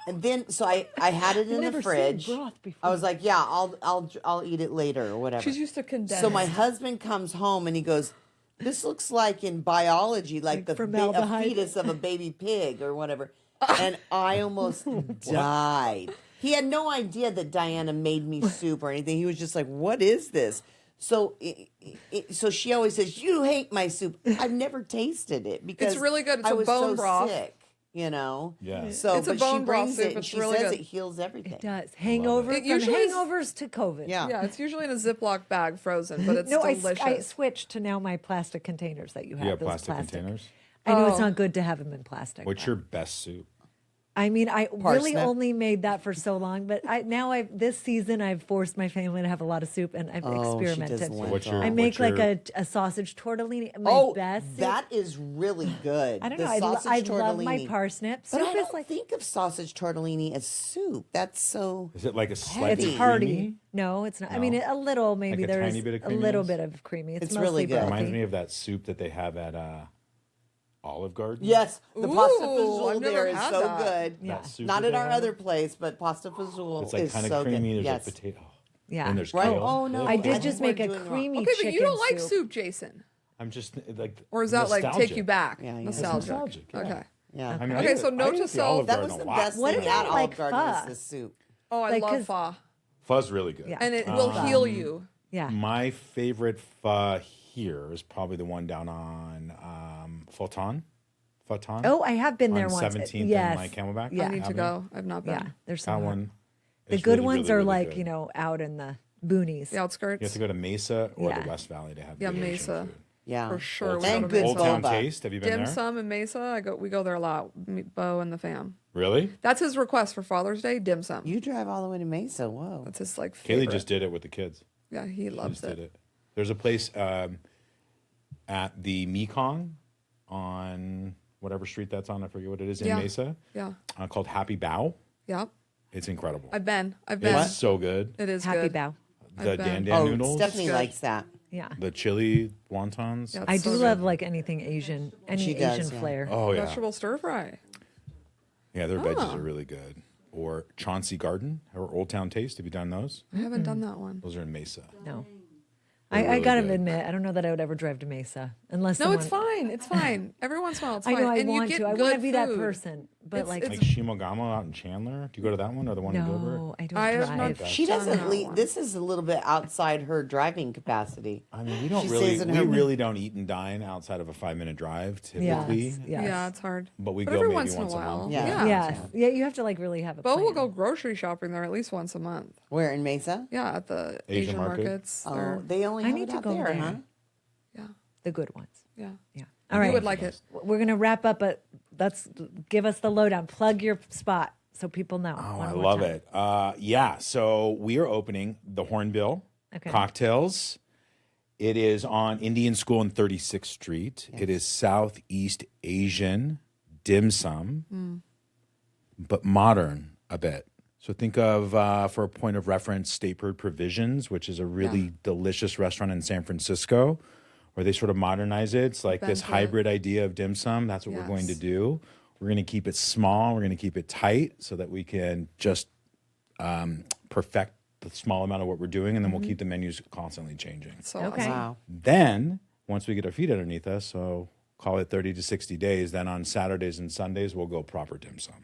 I had it in Never the seen fridge. broth before. I was like, yeah, I'll eat it later or whatever. She's used to condense. So my husband comes home and he goes, this looks like in biology, like a formaldehyde. fetus of a baby pig or whatever. And I almost died. He had no idea that Diana made me soup or anything. He was just like, what is this? So so she always says, you hate my soup. I've never tasted it because It's really good. It's I a was bone so broth. sick, you know? Yeah. So, It's a but bone she broth brings soup. it and It's she really says good. it heals everything. It does. Hangover, It from usually is- hangovers to COVID. Yeah, it's usually in a Ziploc bag, frozen, but it's No, delicious. I switched to now my plastic containers that you have. You have those plastic containers? I know Oh. it's not good to have them in plastic. What's your best soup? I mean, I really Parsnip. only made that for so long, but this season I've forced my family to have a lot of soup, and I've Oh, she does experimented. lentils. What's your- I make what's like your- a sausage tortellini. My Oh, best soup. that is really good. I don't The know. sausage I love my tortellini. parsnip. But Soup I is don't like think of sausage tortellini as soup. That's so. Is it like a slightly it's hearty. creamy? No, it's not. I No? mean, a little maybe. Like a There's tiny bit of a little creaminess? bit of creamy. It's It's really mostly good. brothy. Reminds me of that soup that they have at Olive Garden. Yes, the Ooh, pasta I've fazool never there is had so that. good. Yeah. That soup Not that at they our have. other place, but pasta fazool It's like is kind so of creamy. good. There's Yes. like potato. Yeah. And there's Right. kale. Oh, no. I I did think just we're make a doing wrong. creamy Okay, but chicken you don't like soup. soup, Jason. I'm just like. Or is that like take nostalgic. you back? Yeah, yeah. Nostalgic. It's nostalgic, yeah. Okay. Yeah. I mean, Okay, I so eat- note I to eat at the self- Olive That Garden was a the lot. best What thing about, at Olive like, Garden was pho? the soup. Oh, I Like, love 'cause- pho. Pho's really good. Yeah. And it will heal you. Yeah. My favorite pho here is probably the one down on Fulton. Oh, I have been there on once. 17th Yes. and like Camelback. Yeah. I need to Avenue. go. I've not been. Yeah. There's That some. one. The is good really, ones really, are really like, good. out in the boonies. The outskirts. You have to go to Mesa or Yeah. the West Valley to have Yeah, good Asian Mesa. food. Yeah. For sure. Old we And go to good Old Mesa. Town boba. Taste. Have you been Dim there? sum in Mesa. We go there a lot. Bo and the fam. Really? That's his request for Father's Day. Dim sum. You drive all the way to Mesa. Whoa. That's his like Kaylee favorite. just did it with the kids. Yeah, he She loves just did it. it. There's a place at the Mekong on whatever street that's on. I forget what it is in Yeah. Mesa. Yeah. Called Happy Bow. Yep. It's incredible. I've been. I've been. It's so good. It is Happy good. Bow. The I've been. Dan Dan Oh, noodles. Stephanie good. likes that. Yeah. The chili wontons. Yeah, I it's do so love good. like anything Asian, any She does, Asian yeah. flair. Oh yeah. Vegetable stir fry. Yeah, their veggies are really good. Or Chauncey Garden or Old Town Taste. Have you done those? I haven't done that one. Those are in Mesa. No. They're I really gotta good. admit, I don't know that I would ever drive to Mesa unless No, it's someone- fine. It's fine. Every once in a while, it's I fine. know I and want you get to. I good want to be that food. person, but It's- like it's- Like Shimogamo out in Chandler. Do you go to that one or the one in Gilbert? no, I don't I have drive. not- She Done doesn't that leave. one. This is a little bit outside her driving capacity. I mean, we don't She really, stays in we her- really don't eat and dine outside of a 5-minute drive typically. Yes, yes. Yeah, it's hard. But we But go every maybe once in a once a while. month. Yeah. Yes. Yeah, you have to like really have a Bo plan. will go grocery shopping there at least once a month. Where in Mesa? Yeah, at the Asian Asian market? markets. Oh, They're- they only I have need it to out go there, there. huh? yeah, The good ones. yeah. Yeah. All right. You would like it. We're going to wrap up, but let's give us the lowdown. Plug your spot so people know. Oh, one I more love time. it. Yeah, so we are opening the Hornbill Okay. Cocktails. It is on Indian School and 36th Street. It is Southeast Asian dim sum, but modern a bit. So think of, for a point of reference, Statebird Provisions, which is a really delicious restaurant in San Francisco, where they sort of modernize it. It's like Been this to it. hybrid idea of dim sum. That's what we're going to Yes. do. We're going to keep it small. We're going to keep it tight so that we can just perfect the small amount of what we're doing, and then we'll keep the menus constantly changing. So Okay. awesome. Wow. Then, once we get our feet underneath us, so call it 30 to 60 days, then on Saturdays and Sundays, we'll go proper dim sum.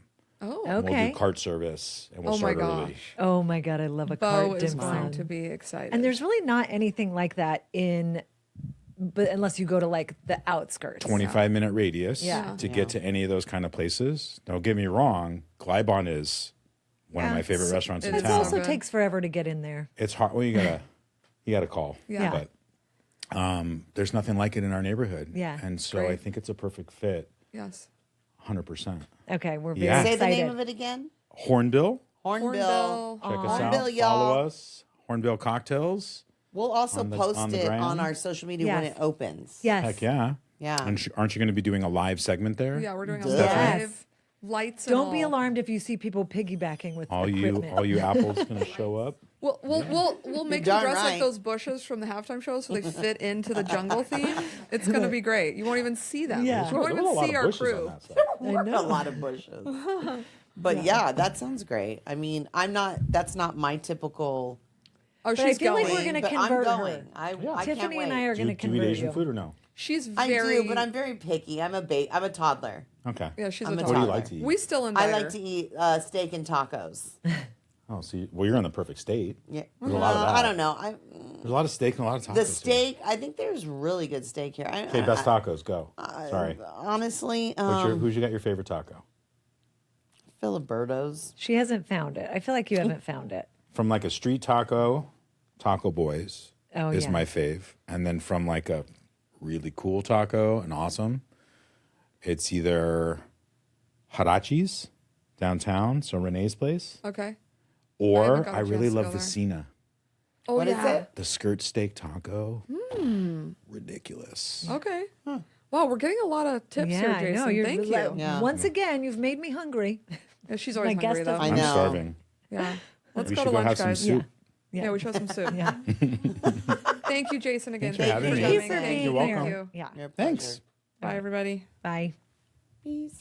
Oh, And We'll Okay. do cart service, and we'll oh my start early. gosh. Oh my God, I love a Bo cart is dim going sum. to be excited. And there's really not anything like that but unless you go to like the outskirts. 25-minute radius Yeah. to get to any of those kind of places. Don't get me wrong, Glybon is one of Yeah, my favorite restaurants it in is It town. also good. takes forever to get in there. It's hard. Well, you gotta call. Yeah. But there's nothing like it in our neighborhood. Yeah. And so Great. I think it's a perfect fit, yes. 100%. Okay, we're very Yeah. Say excited. the name of it again. Hornbill. Hornbill. Hornbill. Check us Hornbill, out. y'all. Follow us. Hornbill Cocktails. We'll also On the- post on the it gram. on our social media when Yes. it opens. Yes. Heck yeah. Yeah. And aren't you going to be doing a live segment there? Yeah, we're doing a Yes. live lights. And Don't be all. alarmed if you see people piggybacking with All equipment. you apples going to show up. We'll make them darn dress right. like those bushes from the halftime show, so they fit into the jungle theme. It's gonna be great. You won't even see them. Yeah. You won't There were a even lot see of our bushes on crew. that side. There were a lot of bushes. But yeah, that sounds great. I mean, that's not my typical. Oh, But I she's feel like going. we're gonna but convert I'm going. her. I can't Tiffany and wait. I are Do going to you eat convert Asian you. food or no? She's I very. do, but I'm very picky. I'm a toddler. Okay. Yeah, she's I'm a a What do you toddler. like to eat? We still invite I like her. to eat steak and tacos. Oh, so you're in the perfect state. Yeah, There's a lot of that. I don't know. There's a lot of steak and a lot of tacos. The here. steak. I think there's really good steak here. Okay, best tacos. Go. Sorry. Honestly, Who's you got your favorite taco? Filiberto's. She hasn't found it. I feel like you haven't found it. From like a street taco, Taco Boys Oh, is yeah. my fave. And then from like a really cool taco and awesome, it's either Harachi's downtown, so Renee's place, Okay. I haven't or got a I really chance to love go there. Vicina. Oh What is yeah. it? The skirt steak taco. Ridiculous. Okay. Wow, we're getting a lot of tips here, I Jason. know. Thank you. Yeah. Once again, you've made me hungry. Yeah, she's always My hungry guest though. of- I I'm know. starving. Yeah. Let's We go should to go lunch, have some guys. soup. Yeah, we should have some soup. Yeah. Thank you, Jason, again. Thanks for having me. Thank you for Thank being You're here. welcome. Yeah. Your Thanks. pleasure. Bye, everybody. Bye. Peace.